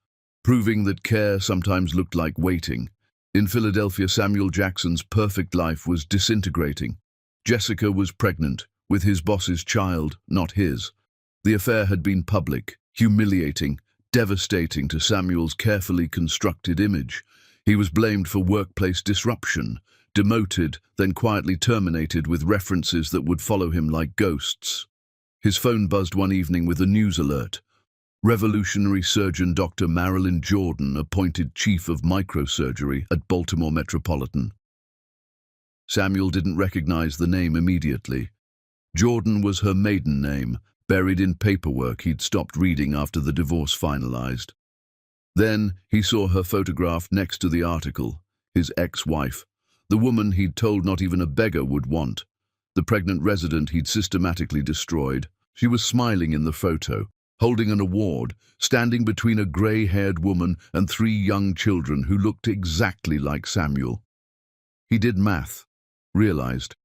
proving that care sometimes looked like waiting. In Philadelphia, Samuel Jackson's perfect life was disintegrating. Jessica was pregnant, with his boss's child, not his. The affair had been public, humiliating, devastating to Samuel's carefully constructed image. He was blamed for workplace disruption, demoted, then quietly terminated with references that would follow him like ghosts. His phone buzzed one evening with a news alert. Revolutionary surgeon Dr. Marilyn Jordan appointed chief of microsurgery at Baltimore Metropolitan. Samuel didn't recognize the name immediately. Jordan was her maiden name, buried in paperwork he'd stopped reading after the divorce finalized. Then he saw her photograph next to the article, his ex-wife, the woman he'd told not even a beggar would want, the pregnant resident he'd systematically destroyed. She was smiling in the photo, holding an award, standing between a grey-haired woman and 3 young children who looked exactly like Samuel. He did math, realized.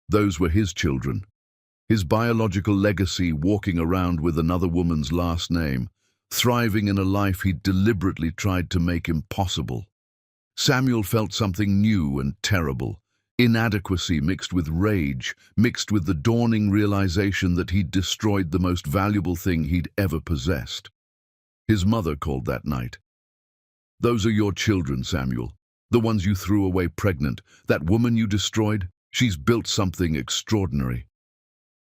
Those were his children. His biological legacy, walking around with another woman's last name, thriving in a life he'd deliberately tried to make impossible. Samuel felt something new and terrible, inadequacy mixed with rage, mixed with the dawning realization that he'd destroyed the most valuable thing he'd ever possessed. His mother called that night. "Those are your children, Samuel. The ones you threw away pregnant. That woman you destroyed, she's built something extraordinary."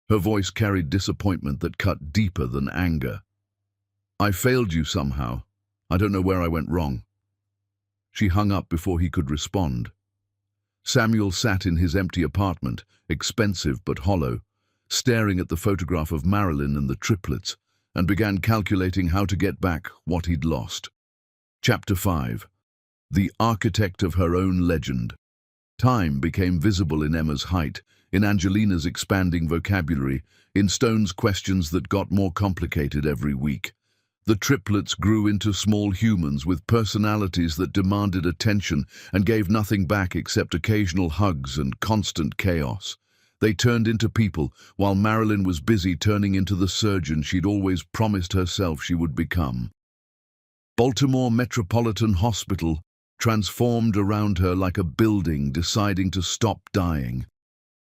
Her voice carried disappointment that cut deeper than anger. "I failed you somehow. I don't know where I went wrong." She hung up before he could respond. Samuel sat in his empty apartment, expensive but hollow, staring at the photograph of Marilyn and the triplets, and began calculating how to get back what he'd lost. Chapter 5. The architect of her own legend. Time became visible in Emma's height, in Angelina's expanding vocabulary, in Stone's questions that got more complicated every week. The triplets grew into small humans with personalities that demanded attention and gave nothing back except occasional hugs and constant chaos. They turned into people, while Marilyn was busy turning into the surgeon she'd always promised herself she would become. Baltimore Metropolitan Hospital transformed around her like a building deciding to stop dying.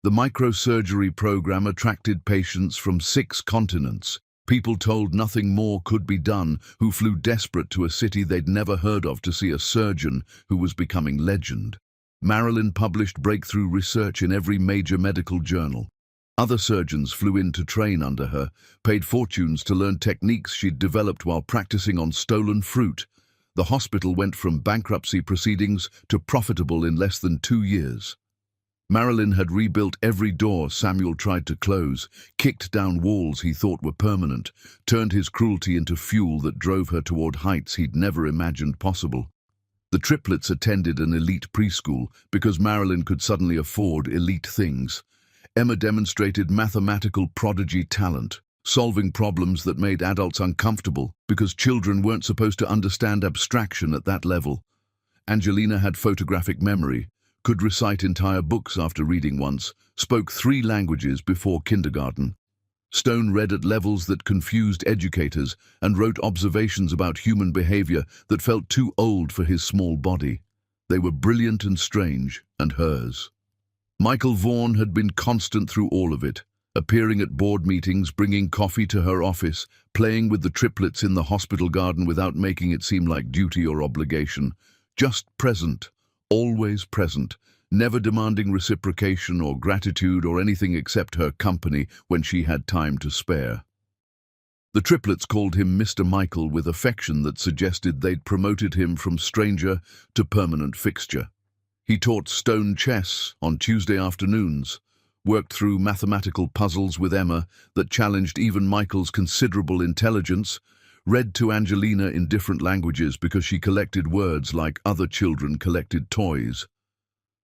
The microsurgery program attracted patients from 6 continents, people told nothing more could be done, who flew desperate to a city they'd never heard of to see a surgeon who was becoming legend. Marilyn published breakthrough research in every major medical journal. Other surgeons flew in to train under her, paid fortunes to learn techniques she'd developed while practicing on stolen fruit. The hospital went from bankruptcy proceedings to profitable in less than 2 years. Marilyn had rebuilt every door Samuel tried to close, kicked down walls he thought were permanent, turned his cruelty into fuel that drove her toward heights he'd never imagined possible. The triplets attended an elite preschool because Marilyn could suddenly afford elite things. Emma demonstrated mathematical prodigy talent, solving problems that made adults uncomfortable because children weren't supposed to understand abstraction at that level. Angelina had photographic memory, could recite entire books after reading once, spoke 3 languages before kindergarten. Stone read at levels that confused educators and wrote observations about human behavior that felt too old for his small body. They were brilliant and strange, and hers. Michael Vaughan had been constant through all of it, appearing at board meetings, bringing coffee to her office, playing with the triplets in the hospital garden without making it seem like duty or obligation. Just present, always present, never demanding reciprocation or gratitude or anything except her company when she had time to spare. The triplets called him Mr. Michael with affection that suggested they'd promoted him from stranger to permanent fixture. He taught Stone chess on Tuesday afternoons, worked through mathematical puzzles with Emma that challenged even Michael's considerable intelligence, read to Angelina in different languages because she collected words like other children collected toys.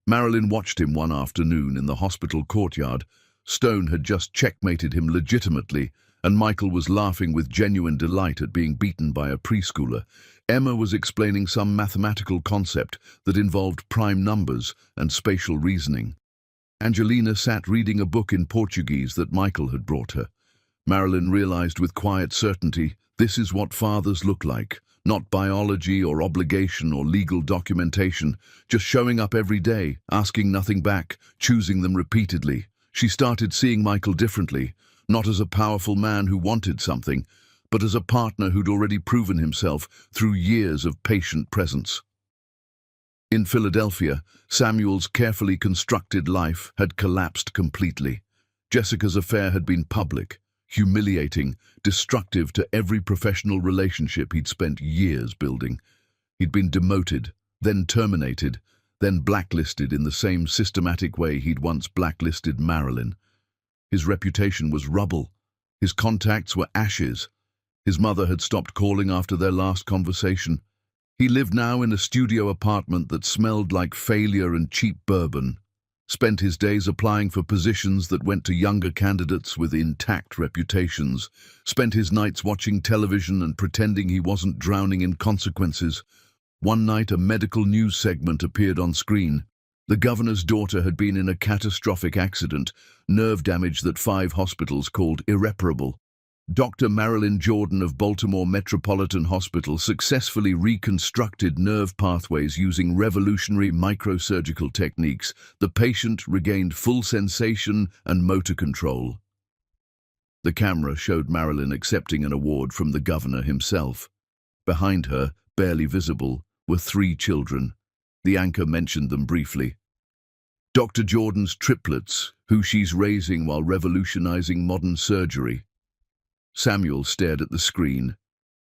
Marilyn watched him one afternoon in the hospital courtyard. Stone had just checkmated him legitimately, and Michael was laughing with genuine delight at being beaten by a preschooler. Emma was explaining some mathematical concept that involved prime numbers and spatial reasoning. Angelina sat reading a book in Portuguese that Michael had brought her. Marilyn realized with quiet certainty, this is what fathers look like, not biology or obligation or legal documentation, just showing up every day, asking nothing back, choosing them repeatedly. She started seeing Michael differently, not as a powerful man who wanted something, but as a partner who'd already proven himself through years of patient presence. In Philadelphia, Samuel's carefully constructed life had collapsed completely. Jessica's affair had been public, humiliating, destructive to every professional relationship he'd spent years building. He'd been demoted, then terminated, then blacklisted in the same systematic way he'd once blacklisted Marilyn. His reputation was rubble. His contacts were ashes. His mother had stopped calling after their last conversation. He lived now in a studio apartment that smelled like failure and cheap bourbon, spent his days applying for positions that went to younger candidates with intact reputations, spent his nights watching television and pretending he wasn't drowning in consequences. One night, a medical news segment appeared on screen. The governor's daughter had been in a catastrophic accident, nerve damage that 5 hospitals called irreparable. Dr. Marilyn Jordan of Baltimore Metropolitan Hospital successfully reconstructed nerve pathways using revolutionary microsurgical techniques. The patient regained full sensation and motor control. The camera showed Marilyn accepting an award from the governor himself. Behind her, barely visible, were 3 children. The anchor mentioned them briefly. Dr. Jordan's triplets, who she's raising while revolutionizing modern surgery. Samuel stared at the screen.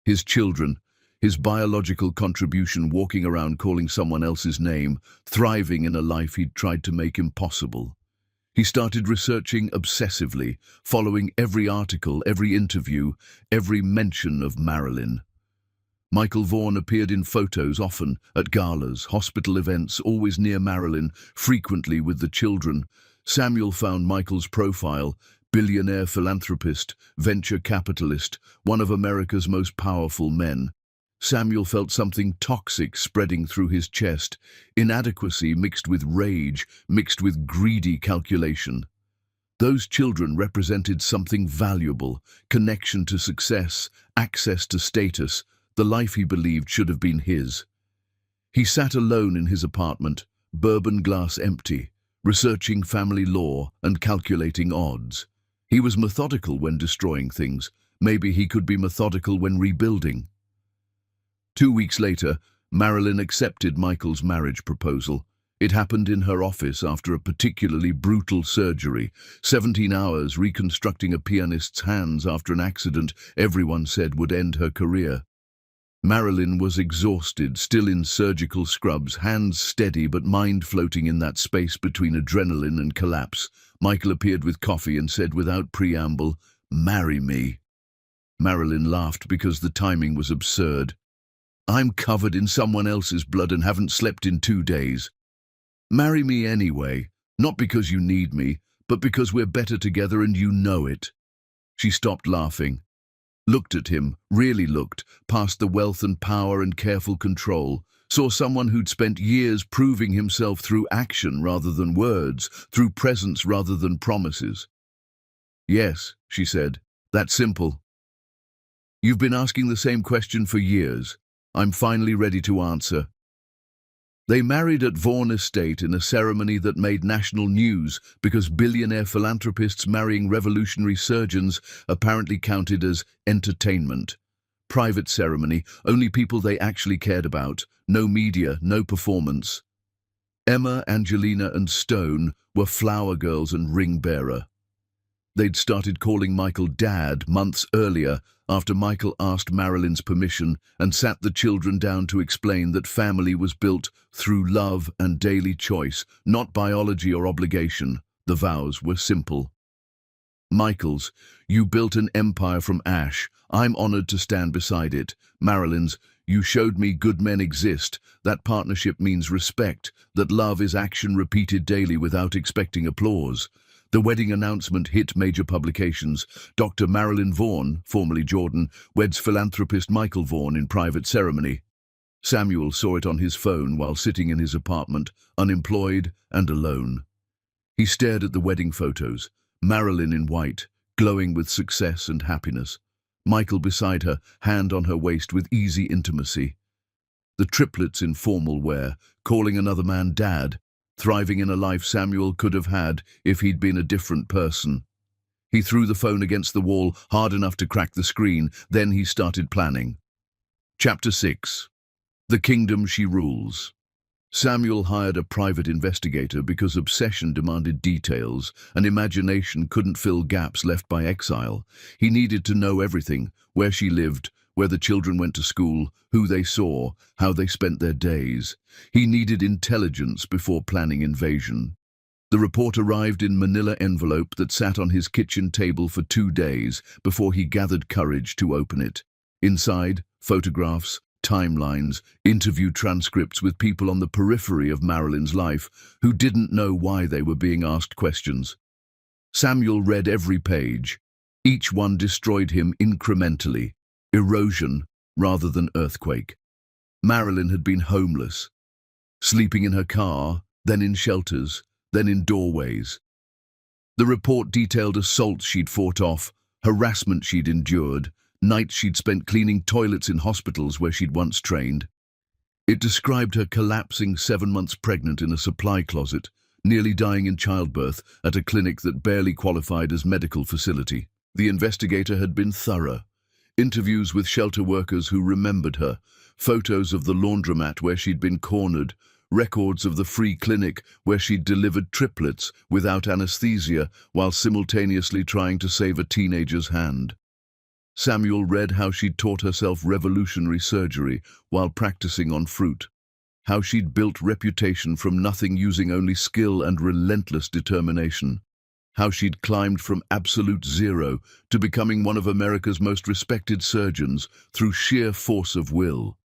His children, his biological contribution walking around calling someone else's name, thriving in a life he'd tried to make impossible. He started researching obsessively, following every article, every interview, every mention of Marilyn. Michael Vaughan appeared in photos often, at galas, hospital events, always near Marilyn, frequently with the children. Samuel found Michael's profile: billionaire philanthropist, venture capitalist, one of America's most powerful men. Samuel felt something toxic spreading through his chest, inadequacy mixed with rage, mixed with greedy calculation. Those children represented something valuable: connection to success, access to status, the life he believed should have been his. He sat alone in his apartment, bourbon glass empty, researching family law and calculating odds. He was methodical when destroying things. Maybe he could be methodical when rebuilding. 2 weeks later, Marilyn accepted Michael's marriage proposal. It happened in her office after a particularly brutal surgery. 17 hours reconstructing a pianist's hands after an accident everyone said would end her career. Marilyn was exhausted, still in surgical scrubs, hands steady but mind floating in that space between adrenaline and collapse. Michael appeared with coffee and said without preamble, "Marry me." Marilyn laughed because the timing was absurd. "I'm covered in someone else's blood and haven't slept in 2 days. Marry me anyway, not because you need me, but because we're better together and you know it." She stopped laughing, looked at him, really looked, past the wealth and power and careful control, saw someone who'd spent years proving himself through action rather than words, through presence rather than promises. "Yes," she said, "that's simple. You've been asking the same question for years. I'm finally ready to answer." They married at Vaughan Estate in a ceremony that made national news because billionaire philanthropists marrying revolutionary surgeons apparently counted as entertainment. Private ceremony, only people they actually cared about, no media, no performance. Emma, Angelina and Stone were flower girls and ring bearer. They'd started calling Michael Dad months earlier after Michael asked Marilyn's permission and sat the children down to explain that family was built through love and daily choice, not biology or obligation. The vows were simple. Michael's, "You built an empire from ash. I'm honored to stand beside it." Marilyn's, "You showed me good men exist. That partnership means respect, that love is action repeated daily without expecting applause." The wedding announcement hit major publications. Dr. Marilyn Vaughan, formerly Jordan, weds philanthropist Michael Vaughan in private ceremony. Samuel saw it on his phone while sitting in his apartment, unemployed and alone. He stared at the wedding photos, Marilyn in white, glowing with success and happiness. Michael beside her, hand on her waist with easy intimacy. The triplets in formal wear, calling another man Dad, thriving in a life Samuel could have had if he'd been a different person. He threw the phone against the wall hard enough to crack the screen, then he started planning. Chapter 6. The Kingdom She Rules. Samuel hired a private investigator because obsession demanded details and imagination couldn't fill gaps left by exile. He needed to know everything, where she lived, where the children went to school, who they saw, how they spent their days. He needed intelligence before planning invasion. The report arrived in manila envelope that sat on his kitchen table for 2 days before he gathered courage to open it. Inside, photographs, timelines, interview transcripts with people on the periphery of Marilyn's life who didn't know why they were being asked questions. Samuel read every page. Each one destroyed him incrementally. Erosion rather than earthquake. Marilyn had been homeless, sleeping in her car, then in shelters, then in doorways. The report detailed assaults she'd fought off, harassment she'd endured, nights she'd spent cleaning toilets in hospitals where she'd once trained. It described her collapsing 7 months pregnant in a supply closet, nearly dying in childbirth at a clinic that barely qualified as medical facility. The investigator had been thorough. Interviews with shelter workers who remembered her, photos of the laundromat where she'd been cornered, records of the free clinic where she'd delivered triplets without anesthesia while simultaneously trying to save a teenager's hand. Samuel read how she'd taught herself revolutionary surgery while practicing on fruit, how she'd built reputation from nothing using only skill and relentless determination, how she'd climbed from absolute zero to becoming one of America's most respected surgeons through sheer force of will.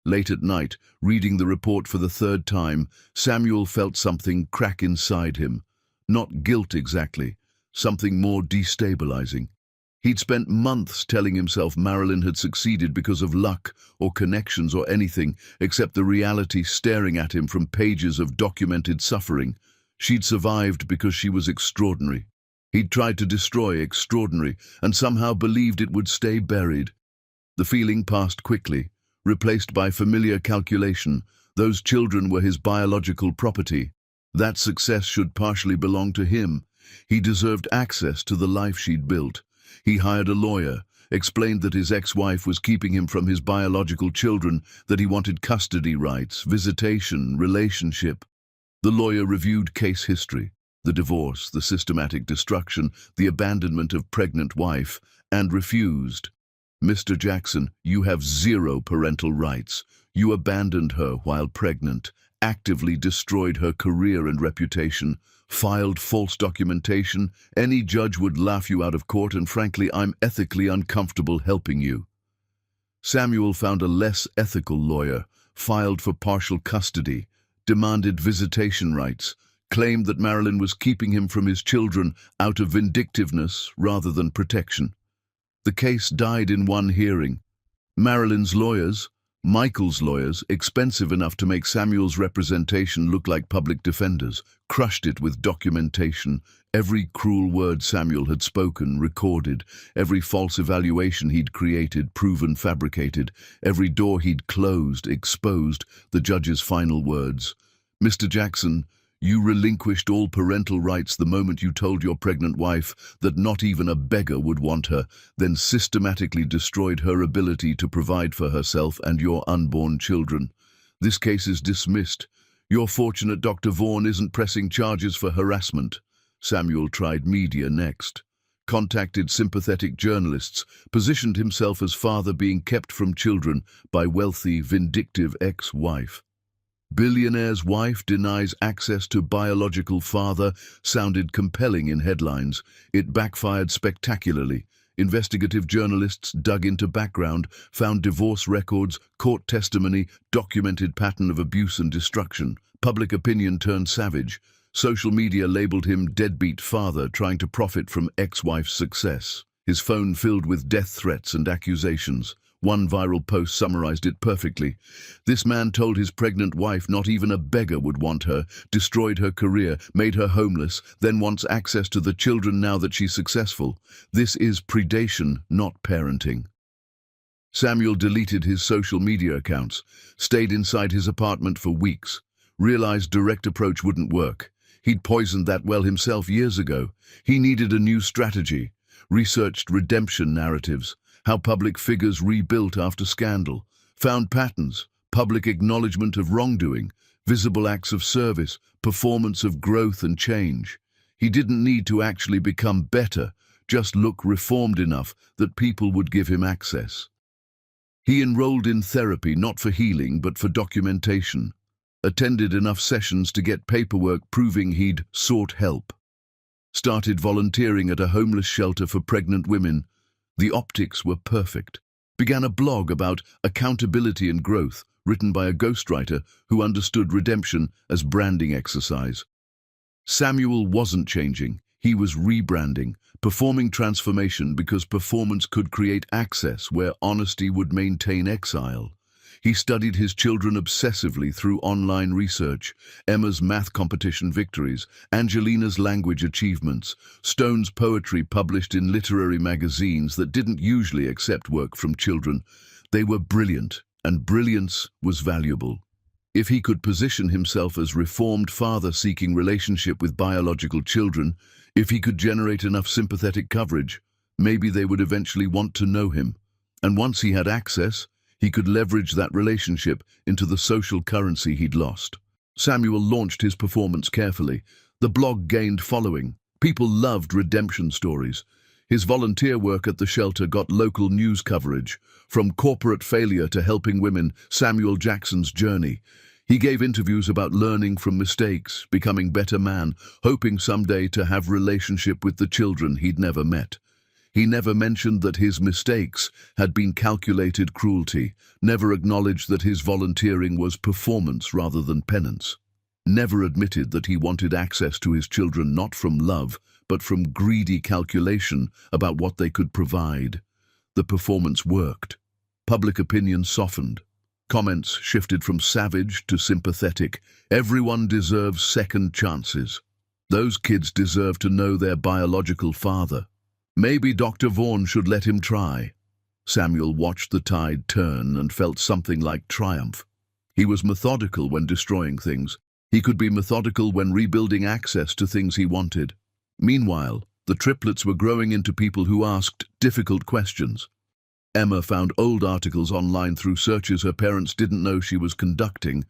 Late at night, reading the report for the 3rd time, Samuel felt something crack inside him. Not guilt exactly, something more destabilizing. He'd spent months telling himself Marilyn had succeeded because of luck or connections or anything except the reality staring at him from pages of documented suffering. She'd survived because she was extraordinary. He'd tried to destroy extraordinary and somehow believed it would stay buried. The feeling passed quickly, replaced by familiar calculation. Those children were his biological property. That success should partially belong to him. He deserved access to the life she'd built. He hired a lawyer, explained that his ex-wife was keeping him from his biological children, that he wanted custody rights, visitation, relationship. The lawyer reviewed case history, the divorce, the systematic destruction, the abandonment of pregnant wife, and refused. "Mr. Jackson, you have 0 parental rights. You abandoned her while pregnant, actively destroyed her career and reputation, filed false documentation. Any judge would laugh you out of court, and frankly, I'm ethically uncomfortable helping you." Samuel found a less ethical lawyer, filed for partial custody, demanded visitation rights, claimed that Marilyn was keeping him from his children out of vindictiveness rather than protection. The case died in one hearing. Marilyn's lawyers, Michael's lawyers, expensive enough to make Samuel's representation look like public defenders, crushed it with documentation. Every cruel word Samuel had spoken, recorded. Every false evaluation he'd created, proven fabricated. Every door he'd closed, exposed. The judge's final words: "Mr. Jackson, you relinquished all parental rights the moment you told your pregnant wife that not even a beggar would want her, then systematically destroyed her ability to provide for herself and your unborn children. This case is dismissed. You're fortunate Dr. Vaughan isn't pressing charges for harassment." Samuel tried media next. Contacted sympathetic journalists, positioned himself as father being kept from children by wealthy, vindictive ex-wife. "Billionaire's wife denies access to biological father" sounded compelling in headlines. It backfired spectacularly. Investigative journalists dug into background, found divorce records, court testimony, documented pattern of abuse and destruction. Public opinion turned savage. Social media labeled him deadbeat father trying to profit from ex-wife's success. His phone filled with death threats and accusations. One viral post summarized it perfectly. This man told his pregnant wife not even a beggar would want her, destroyed her career, made her homeless, then wants access to the children now that she's successful. This is predation, not parenting. Samuel deleted his social media accounts, stayed inside his apartment for weeks, realized direct approach wouldn't work. He'd poisoned that well himself years ago. He needed a new strategy, researched redemption narratives, how public figures rebuilt after scandal, found patterns, public acknowledgement of wrongdoing, visible acts of service, performance of growth and change. He didn't need to actually become better, just look reformed enough that people would give him access. He enrolled in therapy not for healing but for documentation, attended enough sessions to get paperwork proving he'd sought help, started volunteering at a homeless shelter for pregnant women. The optics were perfect. Began a blog about accountability and growth, written by a ghostwriter who understood redemption as branding exercise. Samuel wasn't changing. He was rebranding, performing transformation because performance could create access where honesty would maintain exile. He studied his children obsessively through online research, Emma's math competition victories, Angelina's language achievements, Stone's poetry published in literary magazines that didn't usually accept work from children. They were brilliant, and brilliance was valuable. If he could position himself as reformed father seeking relationship with biological children, if he could generate enough sympathetic coverage, maybe they would eventually want to know him. And once he had access, he could leverage that relationship into the social currency he'd lost. Samuel launched his performance carefully. The blog gained following. People loved redemption stories. His volunteer work at the shelter got local news coverage. From corporate failure to helping women, Samuel Jackson's journey. He gave interviews about learning from mistakes, becoming better man, hoping someday to have relationship with the children he'd never met. He never mentioned that his mistakes had been calculated cruelty, never acknowledged that his volunteering was performance rather than penance, never admitted that he wanted access to his children not from love, but from greedy calculation about what they could provide. The performance worked. Public opinion softened. Comments shifted from savage to sympathetic. Everyone deserves second chances. Those kids deserve to know their biological father. Maybe Dr. Vaughan should let him try. Samuel watched the tide turn and felt something like triumph. He was methodical when destroying things. He could be methodical when rebuilding access to things he wanted. Meanwhile, the triplets were growing into people who asked difficult questions. Emma found old articles online through searches her parents didn't know she was conducting.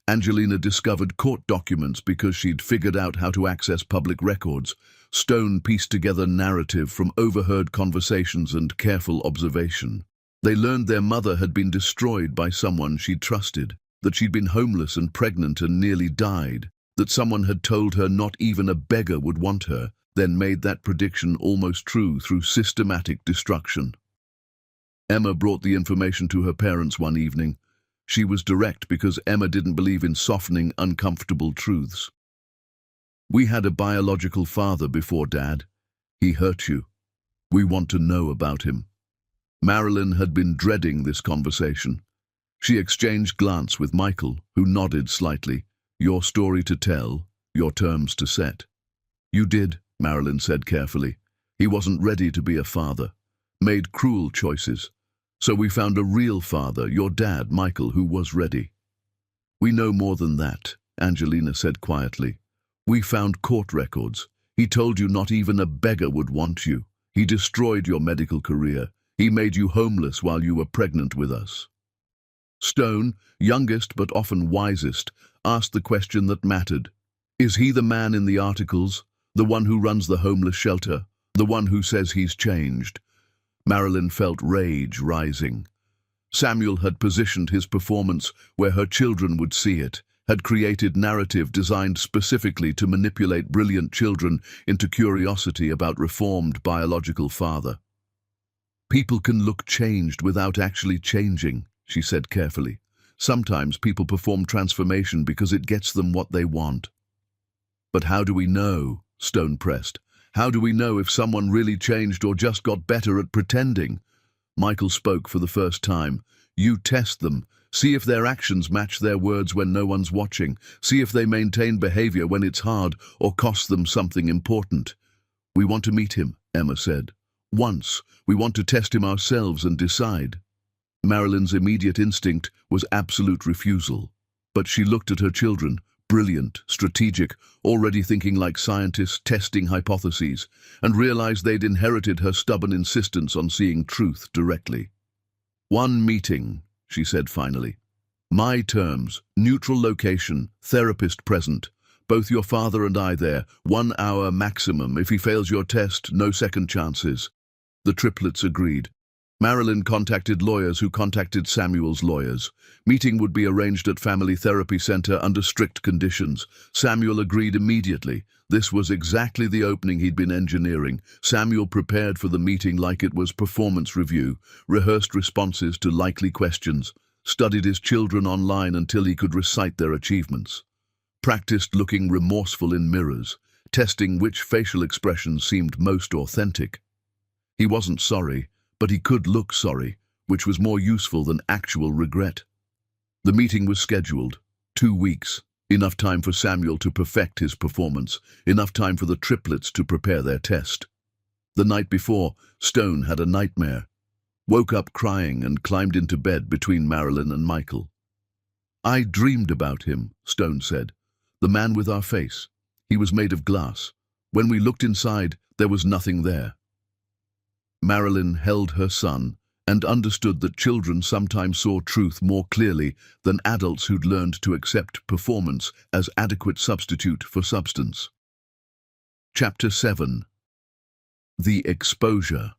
Angelina discovered court documents because she'd figured out how to access public records. Stone pieced together narrative from overheard conversations and careful observation. They learned their mother had been destroyed by someone she'd trusted, that she'd been homeless and pregnant and nearly died, that someone had told her not even a beggar would want her, then made that prediction almost true through systematic destruction. Emma brought the information to her parents one evening. She was direct because Emma didn't believe in softening uncomfortable truths. We had a biological father before Dad. He hurt you. We want to know about him." Marilyn had been dreading this conversation. She exchanged glance with Michael, who nodded slightly. "Your story to tell, your terms to set." "You did," Marilyn said carefully. "He wasn't ready to be a father. Made cruel choices. So we found a real father, your dad, Michael, who was ready." "We know more than that," Angelina said quietly. "We found court records. He told you not even a beggar would want you. He destroyed your medical career. He made you homeless while you were pregnant with us." Stone, youngest but often wisest, asked the question that mattered. "Is he the man in the articles? The one who runs the homeless shelter? The one who says he's changed?" Marilyn felt rage rising. Samuel had positioned his performance where her children would see it, had created narrative designed specifically to manipulate brilliant children into curiosity about reformed biological father. "People can look changed without actually changing," she said carefully. "Sometimes people perform transformation because it gets them what they want." "But how do we know?" Stone pressed. "How do we know if someone really changed or just got better at pretending?" Michael spoke for the first time. "You test them. See if their actions match their words when no one's watching. See if they maintain behavior when it's hard or costs them something important." "We want to meet him," Emma said. "Once. We want to test him ourselves and decide." Marilyn's immediate instinct was absolute refusal. But she looked at her children, brilliant, strategic, already thinking like scientists, testing hypotheses, and realized they'd inherited her stubborn insistence on seeing truth directly. "One meeting," she said finally. "My terms, neutral location, therapist present. Both your father and I there, 1 hour maximum. If he fails your test, no second chances." The triplets agreed. Marilyn contacted lawyers who contacted Samuel's lawyers. Meeting would be arranged at Family Therapy Center under strict conditions. Samuel agreed immediately. This was exactly the opening he'd been engineering. Samuel prepared for the meeting like it was performance review, rehearsed responses to likely questions, studied his children online until he could recite their achievements, practiced looking remorseful in mirrors, testing which facial expressions seemed most authentic. He wasn't sorry, but he could look sorry, which was more useful than actual regret. The meeting was scheduled. 2 weeks. Enough time for Samuel to perfect his performance, enough time for the triplets to prepare their test. The night before, Stone had a nightmare. Woke up crying and climbed into bed between Marilyn and Michael. "I dreamed about him," Stone said. "The man with our face. He was made of glass. When we looked inside, there was nothing there." Marilyn held her son and understood that children sometimes saw truth more clearly than adults who'd learned to accept performance as adequate substitute for substance. Chapter 7. The Exposure.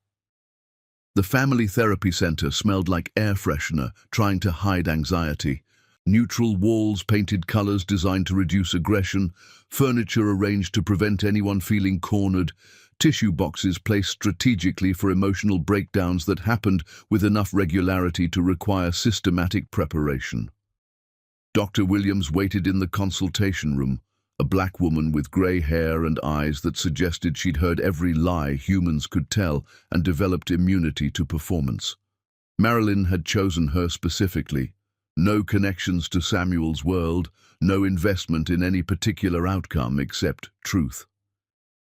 The Family Therapy Center smelled like air freshener, trying to hide anxiety. Neutral walls, painted colors designed to reduce aggression, furniture arranged to prevent anyone feeling cornered, tissue boxes placed strategically for emotional breakdowns that happened with enough regularity to require systematic preparation. Dr. Williams waited in the consultation room, a black woman with grey hair and eyes that suggested she'd heard every lie humans could tell and developed immunity to performance. Marilyn had chosen her specifically. No connections to Samuel's world, no investment in any particular outcome except truth.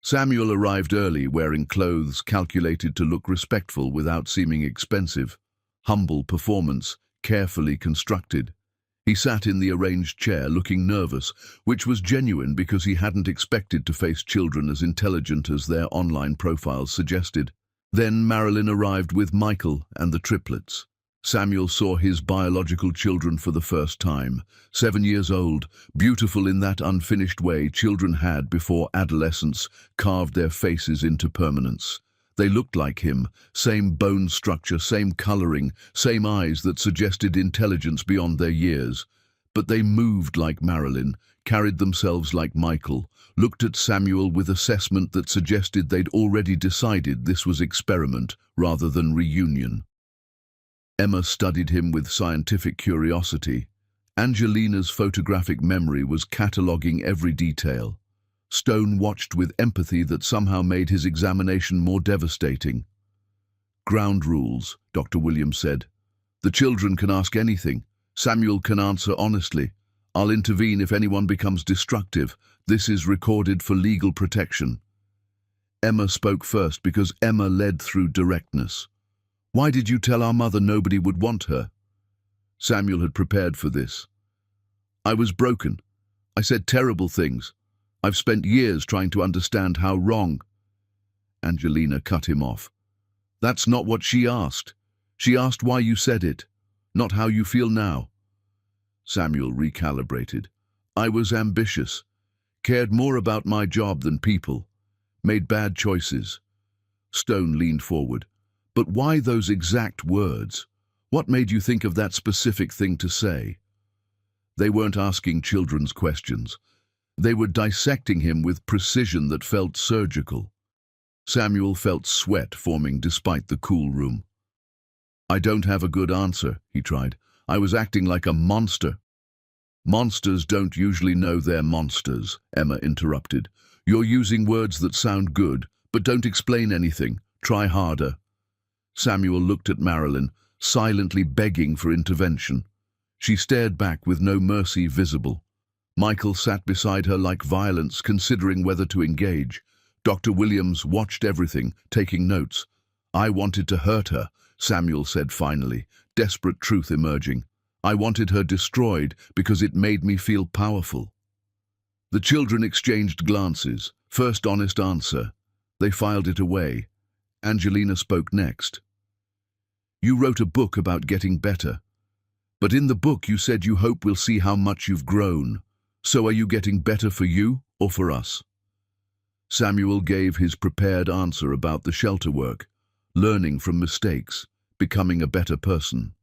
Samuel arrived early, wearing clothes calculated to look respectful without seeming expensive. Humble performance, carefully constructed. He sat in the arranged chair, looking nervous, which was genuine because he hadn't expected to face children as intelligent as their online profiles suggested. Then Marilyn arrived with Michael and the triplets. Samuel saw his biological children for the first time. 7 years old, beautiful in that unfinished way children had before adolescence carved their faces into permanence. They looked like him, same bone structure, same coloring, same eyes that suggested intelligence beyond their years. But they moved like Marilyn, carried themselves like Michael, looked at Samuel with assessment that suggested they'd already decided this was experiment rather than reunion. Emma studied him with scientific curiosity. Angelina's photographic memory was cataloguing every detail. Stone watched with empathy that somehow made his examination more devastating. "Ground rules," Dr. Williams said. "The children can ask anything. Samuel can answer honestly. I'll intervene if anyone becomes destructive. This is recorded for legal protection." Emma spoke first because Emma led through directness. "Why did you tell our mother nobody would want her?" Samuel had prepared for this. "I was broken. I said terrible things. I've spent years trying to understand how wrong." Angelina cut him off. "That's not what she asked. She asked why you said it, not how you feel now." Samuel recalibrated. "I was ambitious, cared more about my job than people, made bad choices." Stone leaned forward. "But why those exact words? What made you think of that specific thing to say?" They weren't asking children's questions. They were dissecting him with precision that felt surgical. Samuel felt sweat forming despite the cool room. "I don't have a good answer," he tried. "I was acting like a monster." "Monsters don't usually know they're monsters," Emma interrupted. "You're using words that sound good, but don't explain anything. Try harder." Samuel looked at Marilyn, silently begging for intervention. She stared back with no mercy visible. Michael sat beside her like violence, considering whether to engage. Dr. Williams watched everything, taking notes. "I wanted to hurt her," Samuel said finally, desperate truth emerging. "I wanted her destroyed because it made me feel powerful." The children exchanged glances. First honest answer. They filed it away. Angelina spoke next. "You wrote a book about getting better. But in the book you said you hope we'll see how much you've grown. So are you getting better for you or for us?" Samuel gave his prepared answer about the shelter work, learning from mistakes, becoming a better person.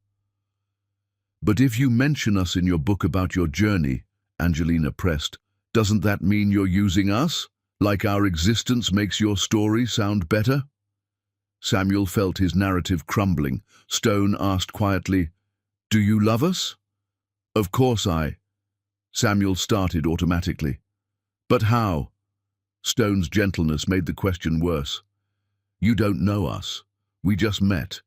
"But if you mention us in your book about your journey," Angelina pressed, "doesn't that mean you're using us? Like our existence makes your story sound better?" Samuel felt his narrative crumbling. Stone asked quietly, "Do you love us?" "Of course Samuel started automatically. "But how?" Stone's gentleness made the question worse. "You don't know us. We just met.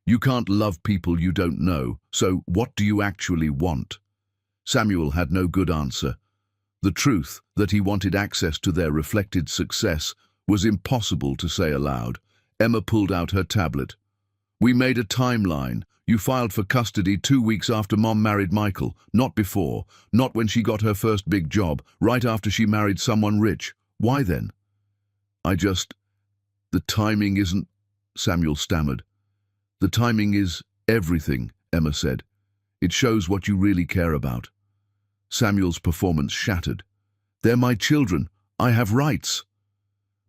You can't love people you don't know, so what do you actually want?" Samuel had no good answer. The truth, that he wanted access to their reflected success, was impossible to say aloud. Emma pulled out her tablet. "We made a timeline. You filed for custody 2 weeks after Mom married Michael, not before, not when she got her first big job, right after she married someone rich. Why then?" The timing isn't," Samuel stammered. "The timing is everything," Emma said. "It shows what you really care about." Samuel's performance shattered. "They're my children. I have rights."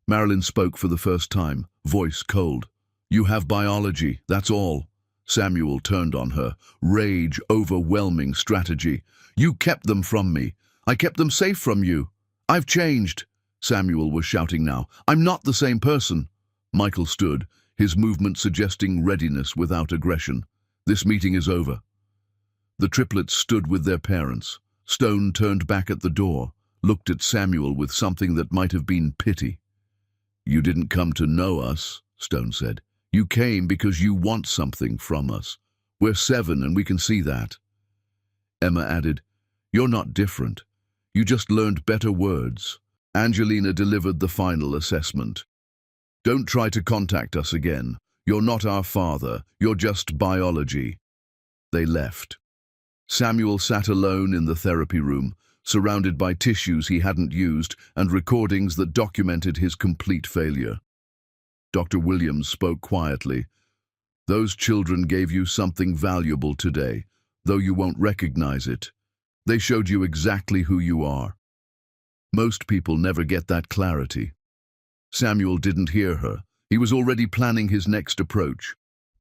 Marilyn spoke for the first time, voice cold. "You have biology, that's all." Samuel turned on her, rage overwhelming strategy. "You kept them from me. I kept them safe from you. I've changed." Samuel was shouting now. "I'm not the same person." Michael stood, his movement suggesting readiness without aggression. "This meeting is over." The triplets stood with their parents. Stone turned back at the door, looked at Samuel with something that might have been pity. "You didn't come to know us," Stone said. "You came because you want something from us. We're 7 and we can see that." Emma added, "You're not different. You just learned better words." Angelina delivered the final assessment. "Don't try to contact us again. You're not our father. You're just biology." They left. Samuel sat alone in the therapy room, surrounded by tissues he hadn't used and recordings that documented his complete failure. Dr. Williams spoke quietly. "Those children gave you something valuable today, though you won't recognize it. They showed you exactly who you are. Most people never get that clarity." Samuel didn't hear her. He was already planning his next approach.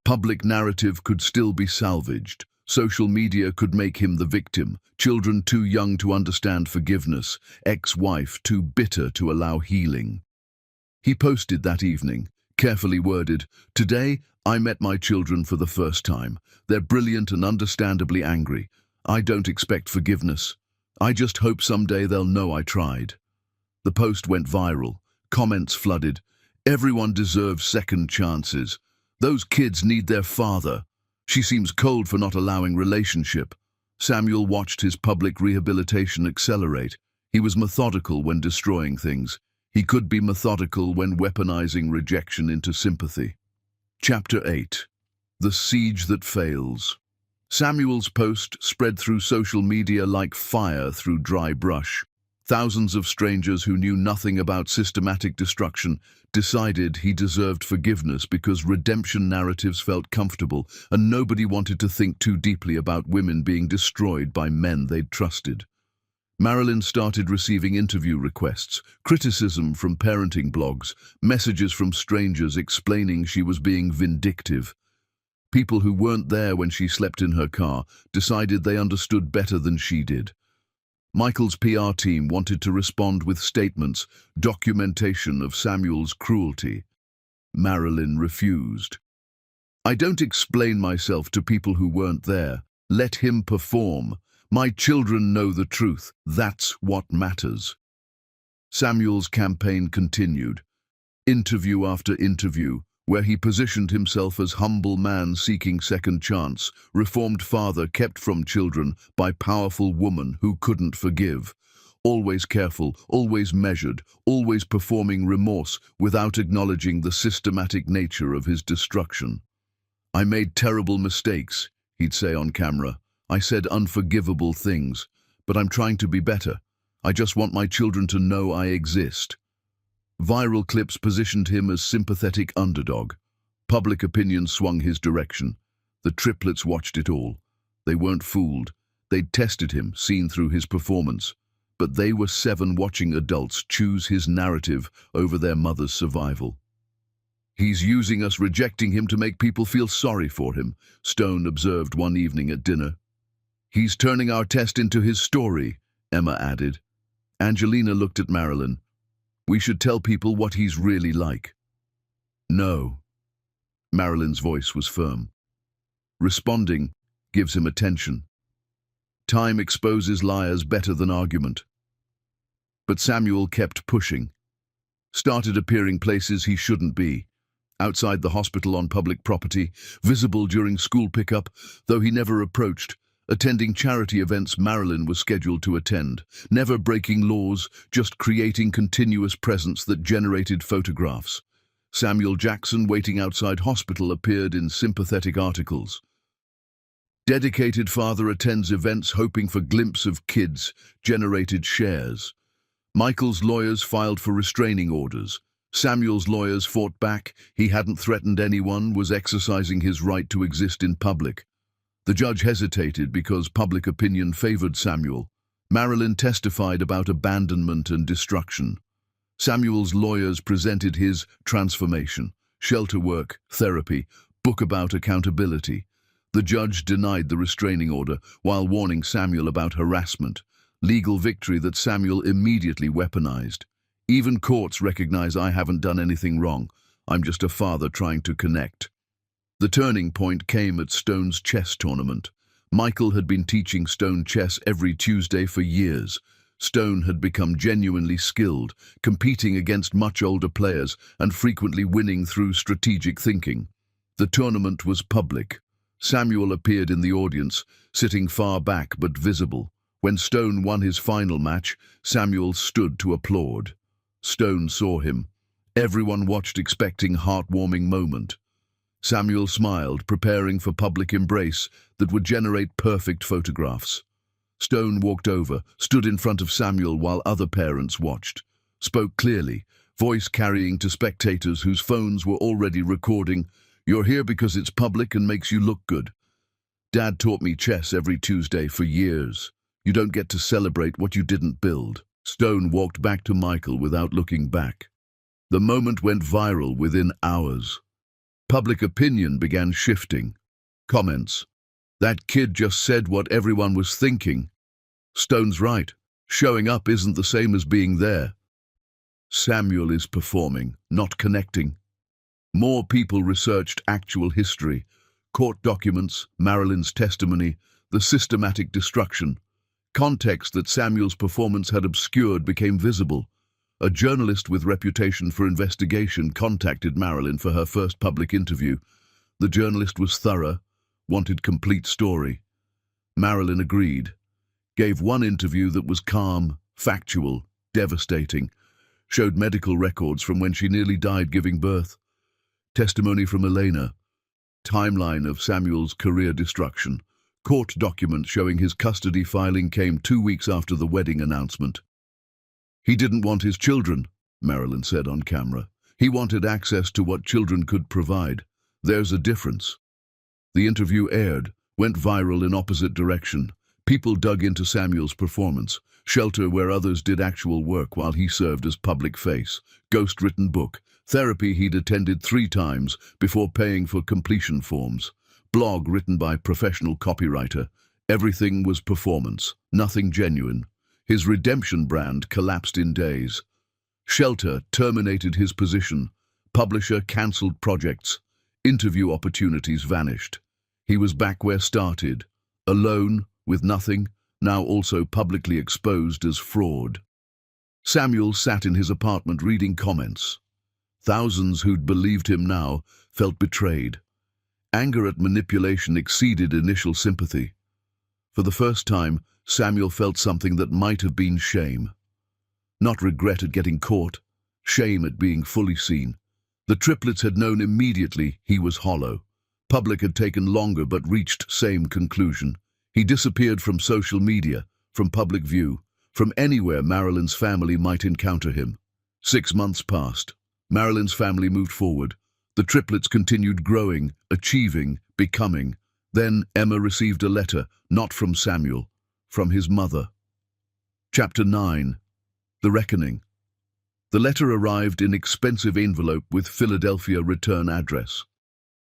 Public narrative could still be salvaged. Social media could make him the victim. Children too young to understand forgiveness. Ex-wife too bitter to allow healing. He posted that evening, carefully worded, "Today, I met my children for the first time. They're brilliant and understandably angry. I don't expect forgiveness. I just hope someday they'll know I tried." The post went viral. Comments flooded. Everyone deserves second chances. Those kids need their father. She seems cold for not allowing relationship. Samuel watched his public rehabilitation accelerate. He was methodical when destroying things. He could be methodical when weaponizing rejection into sympathy. Chapter 8. The Siege That Fails. Samuel's post spread through social media like fire through dry brush. Thousands of strangers who knew nothing about systematic destruction decided he deserved forgiveness because redemption narratives felt comfortable and nobody wanted to think too deeply about women being destroyed by men they'd trusted. Marilyn started receiving interview requests, criticism from parenting blogs, messages from strangers explaining she was being vindictive. People who weren't there when she slept in her car decided they understood better than she did. Michael's PR team wanted to respond with statements, documentation of Samuel's cruelty. Marilyn refused. "I don't explain myself to people who weren't there. Let him perform. My children know the truth. That's what matters." Samuel's campaign continued, interview after interview, where he positioned himself as humble man seeking second chance, reformed father kept from children by powerful woman who couldn't forgive. Always careful, always measured, always performing remorse without acknowledging the systematic nature of his destruction. "I made terrible mistakes," he'd say on camera. "I said unforgivable things, but I'm trying to be better. I just want my children to know I exist." Viral clips positioned him as sympathetic underdog. Public opinion swung his direction. The triplets watched it all. They weren't fooled. They'd tested him, seen through his performance. But they were 7 watching adults choose his narrative over their mother's survival. "He's using us rejecting him to make people feel sorry for him," Stone observed one evening at dinner. "He's turning our test into his story," Emma added. Angelina looked at Marilyn. "We should tell people what he's really like." "No." Marilyn's voice was firm. "Responding gives him attention. Time exposes liars better than argument." But Samuel kept pushing. Started appearing places he shouldn't be. Outside the hospital on public property, visible during school pickup, though he never approached. Attending charity events Marilyn was scheduled to attend, never breaking laws, just creating continuous presence that generated photographs. Samuel Jackson waiting outside hospital appeared in sympathetic articles. Dedicated father attends events hoping for glimpse of kids, generated shares. Michael's lawyers filed for restraining orders. Samuel's lawyers fought back. He hadn't threatened anyone, was exercising his right to exist in public. The judge hesitated because public opinion favored Samuel. Marilyn testified about abandonment and destruction. Samuel's lawyers presented his transformation, shelter work, therapy, book about accountability. The judge denied the restraining order while warning Samuel about harassment, legal victory that Samuel immediately weaponized. "Even courts recognize I haven't done anything wrong. I'm just a father trying to connect." The turning point came at Stone's chess tournament. Michael had been teaching Stone chess every Tuesday for years. Stone had become genuinely skilled, competing against much older players and frequently winning through strategic thinking. The tournament was public. Samuel appeared in the audience, sitting far back but visible. When Stone won his final match, Samuel stood to applaud. Stone saw him. Everyone watched, expecting heartwarming moment. Samuel smiled, preparing for public embrace that would generate perfect photographs. Stone walked over, stood in front of Samuel while other parents watched. Spoke clearly, voice carrying to spectators whose phones were already recording, "You're here because it's public and makes you look good. Dad taught me chess every Tuesday for years. You don't get to celebrate what you didn't build." Stone walked back to Michael without looking back. The moment went viral within hours. Public opinion began shifting. Comments. "That kid just said what everyone was thinking." "Stone's right. Showing up isn't the same as being there." "Samuel is performing, not connecting." More people researched actual history, court documents, Marilyn's testimony, the systematic destruction. Context that Samuel's performance had obscured became visible. A journalist with reputation for investigation contacted Marilyn for her first public interview. The journalist was thorough, wanted complete story. Marilyn agreed, gave one interview that was calm, factual, devastating, showed medical records from when she nearly died giving birth, testimony from Elena, timeline of Samuel's career destruction, court documents showing his custody filing came 2 weeks after the wedding announcement. He didn't want his children, Marilyn said on camera. He wanted access to what children could provide. There's a difference. The interview aired, went viral in opposite direction. People dug into Samuel's performance, shelter where others did actual work while he served as public face, ghost-written book, therapy he'd attended 3 times before paying for completion forms, blog written by professional copywriter. Everything was performance, nothing genuine. His redemption brand collapsed in days. Shelter terminated his position. Publisher cancelled projects. Interview opportunities vanished. He was back where started, alone, with nothing, now also publicly exposed as fraud. Samuel sat in his apartment reading comments. Thousands who'd believed him now felt betrayed. Anger at manipulation exceeded initial sympathy. For the first time, Samuel felt something that might have been shame. Not regret at getting caught, shame at being fully seen. The triplets had known immediately he was hollow. Public had taken longer but reached same conclusion. He disappeared from social media, from public view, from anywhere Marilyn's family might encounter him. 6 months passed. Marilyn's family moved forward. The triplets continued growing, achieving, becoming. Then Emma received a letter, not from Samuel, from his mother. Chapter 9. The Reckoning. The letter arrived in expensive envelope with Philadelphia return address.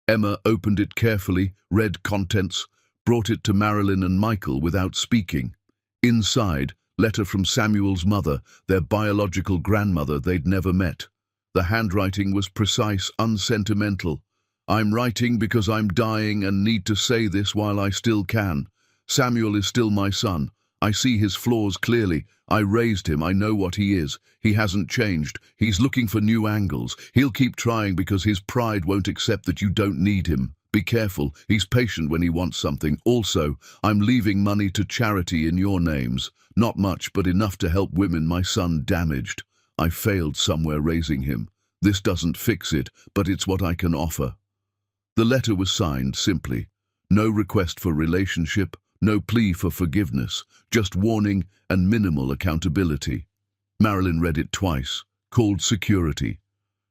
Emma opened it carefully, read contents, brought it to Marilyn and Michael without speaking. Inside, letter from Samuel's mother, their biological grandmother they'd never met. The handwriting was precise, unsentimental. I'm writing because I'm dying and need to say this while I still can. Samuel is still my son. I see his flaws clearly. I raised him. I know what he is. He hasn't changed. He's looking for new angles. He'll keep trying because his pride won't accept that you don't need him. Be careful. He's patient when he wants something. Also, I'm leaving money to charity in your names. Not much, but enough to help women my son damaged. I failed somewhere raising him. This doesn't fix it, but it's what I can offer. The letter was signed simply. No request for relationship, no plea for forgiveness, just warning and minimal accountability. Marilyn read it twice, called security.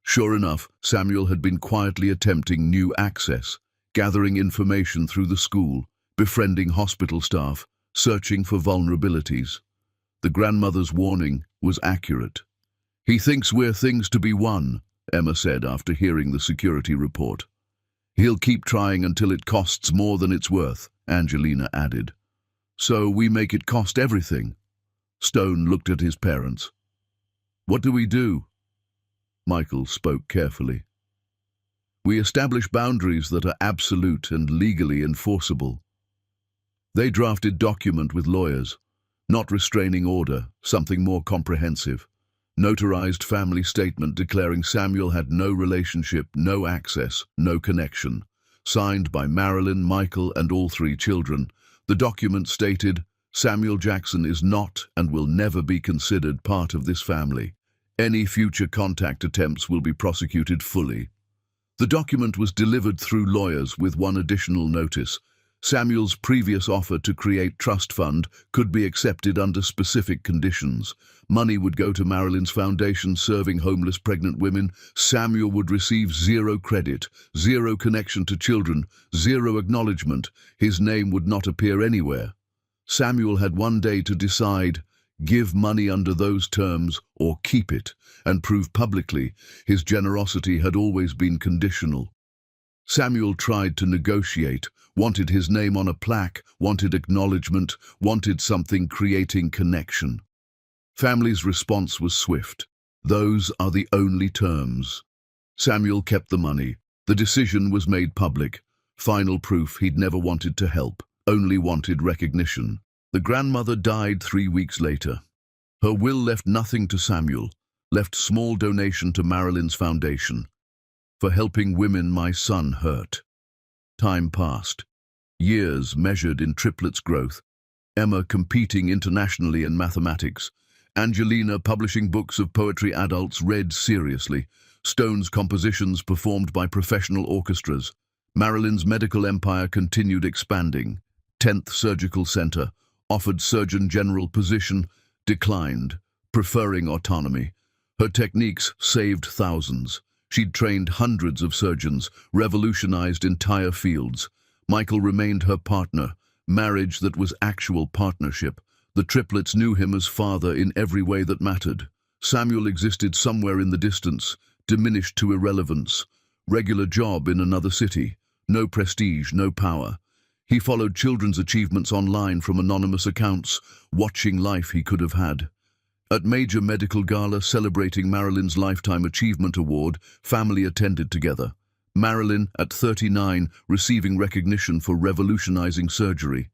Sure enough, Samuel had been quietly attempting new access, gathering information through the school, befriending hospital staff, searching for vulnerabilities. The grandmother's warning was accurate. He thinks we're things to be won, Emma said after hearing the security report. He'll keep trying until it costs more than it's worth, Angelina added. So we make it cost everything. Stone looked at his parents. What do we do? Michael spoke carefully. We establish boundaries that are absolute and legally enforceable. They drafted document with lawyers, not restraining order, something more comprehensive. Notarized family statement declaring Samuel had no relationship, no access, no connection. Signed by Marilyn, Michael, and all 3 children. The document stated, Samuel Jackson is not and will never be considered part of this family. Any future contact attempts will be prosecuted fully. The document was delivered through lawyers with one additional notice. Samuel's previous offer to create trust fund could be accepted under specific conditions. Money would go to Marilyn's foundation serving homeless pregnant women. Samuel would receive 0 credit, 0 connection to children, 0 acknowledgement. His name would not appear anywhere. Samuel had one day to decide, give money under those terms or keep it, and prove publicly his generosity had always been conditional. Samuel tried to negotiate, wanted his name on a plaque, wanted acknowledgement, wanted something creating connection. Family's response was swift. Those are the only terms. Samuel kept the money. The decision was made public. Final proof he'd never wanted to help, only wanted recognition. The grandmother died 3 weeks later. Her will left nothing to Samuel. left small donation to Marilyn's foundation. For helping women my son hurt. Time passed. Years measured in triplets growth. Emma competing internationally in mathematics. Angelina publishing books of poetry adults read seriously. Stone's compositions performed by professional orchestras. Marilyn's medical empire continued expanding. 10th Surgical Center, offered Surgeon General position, declined, preferring autonomy. Her techniques saved thousands. She'd trained hundreds of surgeons, revolutionized entire fields. Michael remained her partner, marriage that was actual partnership. The triplets knew him as father in every way that mattered. Samuel existed somewhere in the distance, diminished to irrelevance. Regular job in another city. No prestige, no power. He followed children's achievements online from anonymous accounts, watching life he could have had. At major medical gala celebrating Marilyn's Lifetime Achievement Award, family attended together. Marilyn, at 39, receiving recognition for revolutionizing surgery.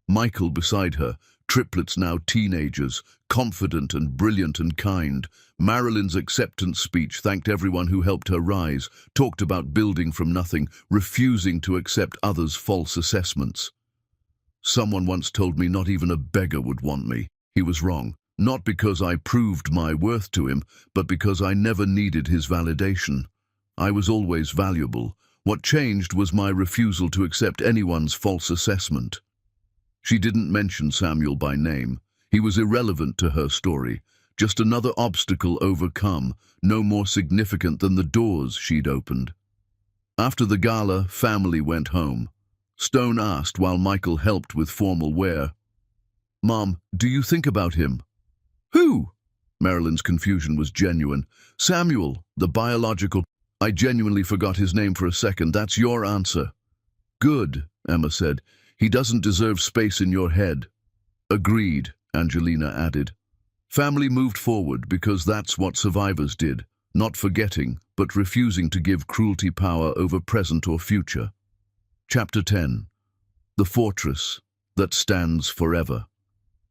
Michael beside her, triplets now teenagers, confident and brilliant and kind. Marilyn's acceptance speech thanked everyone who helped her rise, talked about building from nothing, refusing to accept others' false assessments. Someone once told me not even a beggar would want me. He was wrong. Not because I proved my worth to him, but because I never needed his validation. I was always valuable. What changed was my refusal to accept anyone's false assessment. She didn't mention Samuel by name. He was irrelevant to her story. Just another obstacle overcome, no more significant than the doors she'd opened. After the gala, family went home. Stone asked while Michael helped with formal wear, "Mom, do you think about him?" "Who?" Marilyn's confusion was genuine. "Samuel, the biological—" "I genuinely forgot his name for a second. That's your answer." "Good," Emma said. "He doesn't deserve space in your head." "Agreed," Angelina added. Family moved forward because that's what survivors did, not forgetting, but refusing to give cruelty power over present or future. Chapter 10. The Fortress That Stands Forever.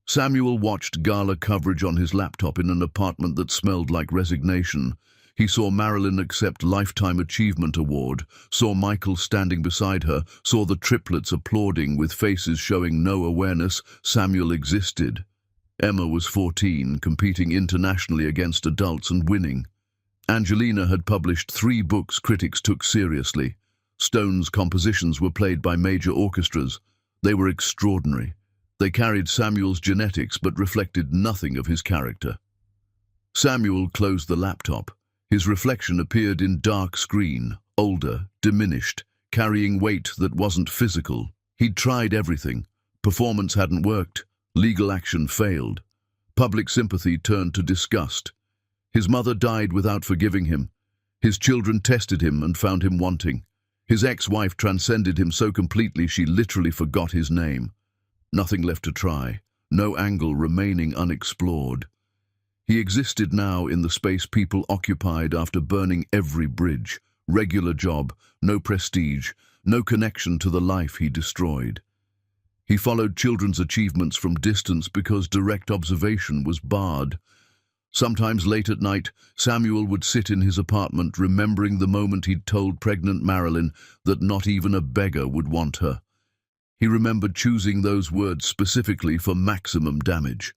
Samuel watched gala coverage on his laptop in an apartment that smelled like resignation. He saw Marilyn accept Lifetime Achievement Award, saw Michael standing beside her, saw the triplets applauding with faces showing no awareness Samuel existed. Emma was 14, competing internationally against adults and winning. Angelina had published 3 books critics took seriously. Stone's compositions were played by major orchestras. They were extraordinary. They carried Samuel's genetics but reflected nothing of his character. Samuel closed the laptop. His reflection appeared in dark screen, older, diminished, carrying weight that wasn't physical. He'd tried everything. Performance hadn't worked. Legal action failed. Public sympathy turned to disgust. His mother died without forgiving him. His children tested him and found him wanting. His ex-wife transcended him so completely she literally forgot his name. Nothing left to try, no angle remaining unexplored. He existed now in the space people occupied after burning every bridge. Regular job, no prestige, no connection to the life he destroyed. He followed children's achievements from distance because direct observation was barred. Sometimes late at night, Samuel would sit in his apartment remembering the moment he'd told pregnant Marilyn that not even a beggar would want her. He remembered choosing those words specifically for maximum damage.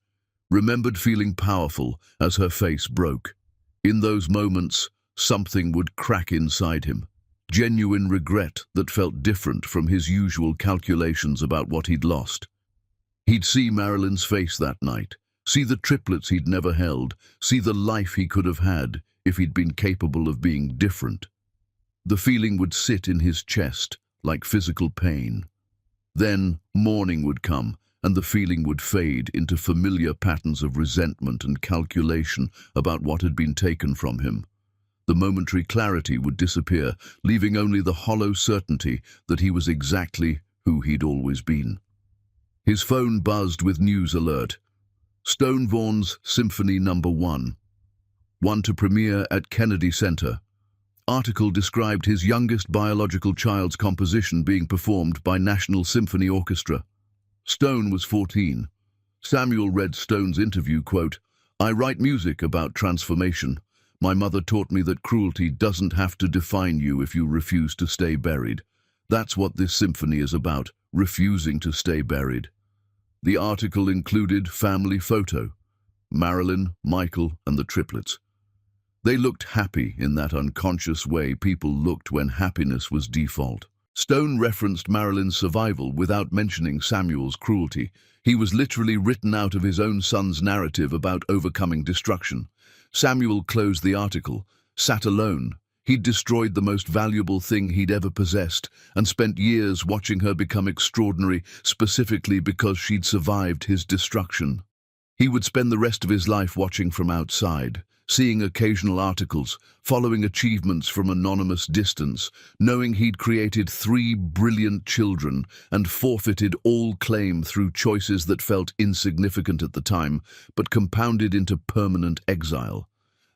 Remembered feeling powerful as her face broke. In those moments, something would crack inside him. Genuine regret that felt different from his usual calculations about what he'd lost. He'd see Marilyn's face that night, see the triplets he'd never held, see the life he could have had if he'd been capable of being different. The feeling would sit in his chest like physical pain. Then morning would come, and the feeling would fade into familiar patterns of resentment and calculation about what had been taken from him. The momentary clarity would disappear, leaving only the hollow certainty that he was exactly who he'd always been. His phone buzzed with news alert. Stone Vaughan's Symphony No. 1 to premiere at Kennedy Center. Article described his youngest biological child's composition being performed by National Symphony Orchestra. Stone was 14. Samuel read Stone's interview, quote, I write music about transformation. My mother taught me that cruelty doesn't have to define you if you refuse to stay buried. That's what this symphony is about, refusing to stay buried. The article included family photo, Marilyn, Michael, and the triplets. They looked happy in that unconscious way people looked when happiness was default. Stone referenced Marilyn's survival without mentioning Samuel's cruelty. He was literally written out of his own son's narrative about overcoming destruction. Samuel closed the article, sat alone. He'd destroyed the most valuable thing he'd ever possessed and spent years watching her become extraordinary, specifically because she'd survived his destruction. He would spend the rest of his life watching from outside, seeing occasional articles, following achievements from anonymous distance, knowing he'd created 3 brilliant children and forfeited all claim through choices that felt insignificant at the time, but compounded into permanent exile.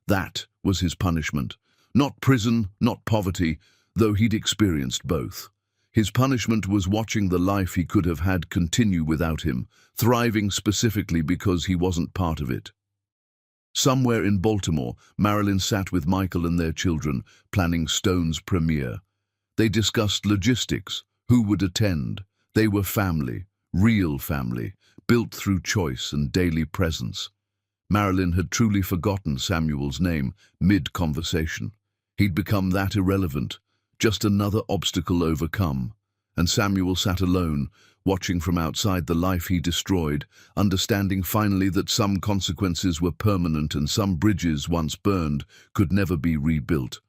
That was his punishment. Not prison, not poverty, though he'd experienced both. His punishment was watching the life he could have had continue without him, thriving specifically because he wasn't part of it. Somewhere in Baltimore, Marilyn sat with Michael and their children, planning Stone's premiere. They discussed logistics, who would attend. They were family, real family, built through choice and daily presence. Marilyn had truly forgotten Samuel's name mid-conversation. He'd become that irrelevant, just another obstacle overcome. And Samuel sat alone, watching from outside the life he destroyed, understanding finally that some consequences were permanent and some bridges once burned could never be rebuilt.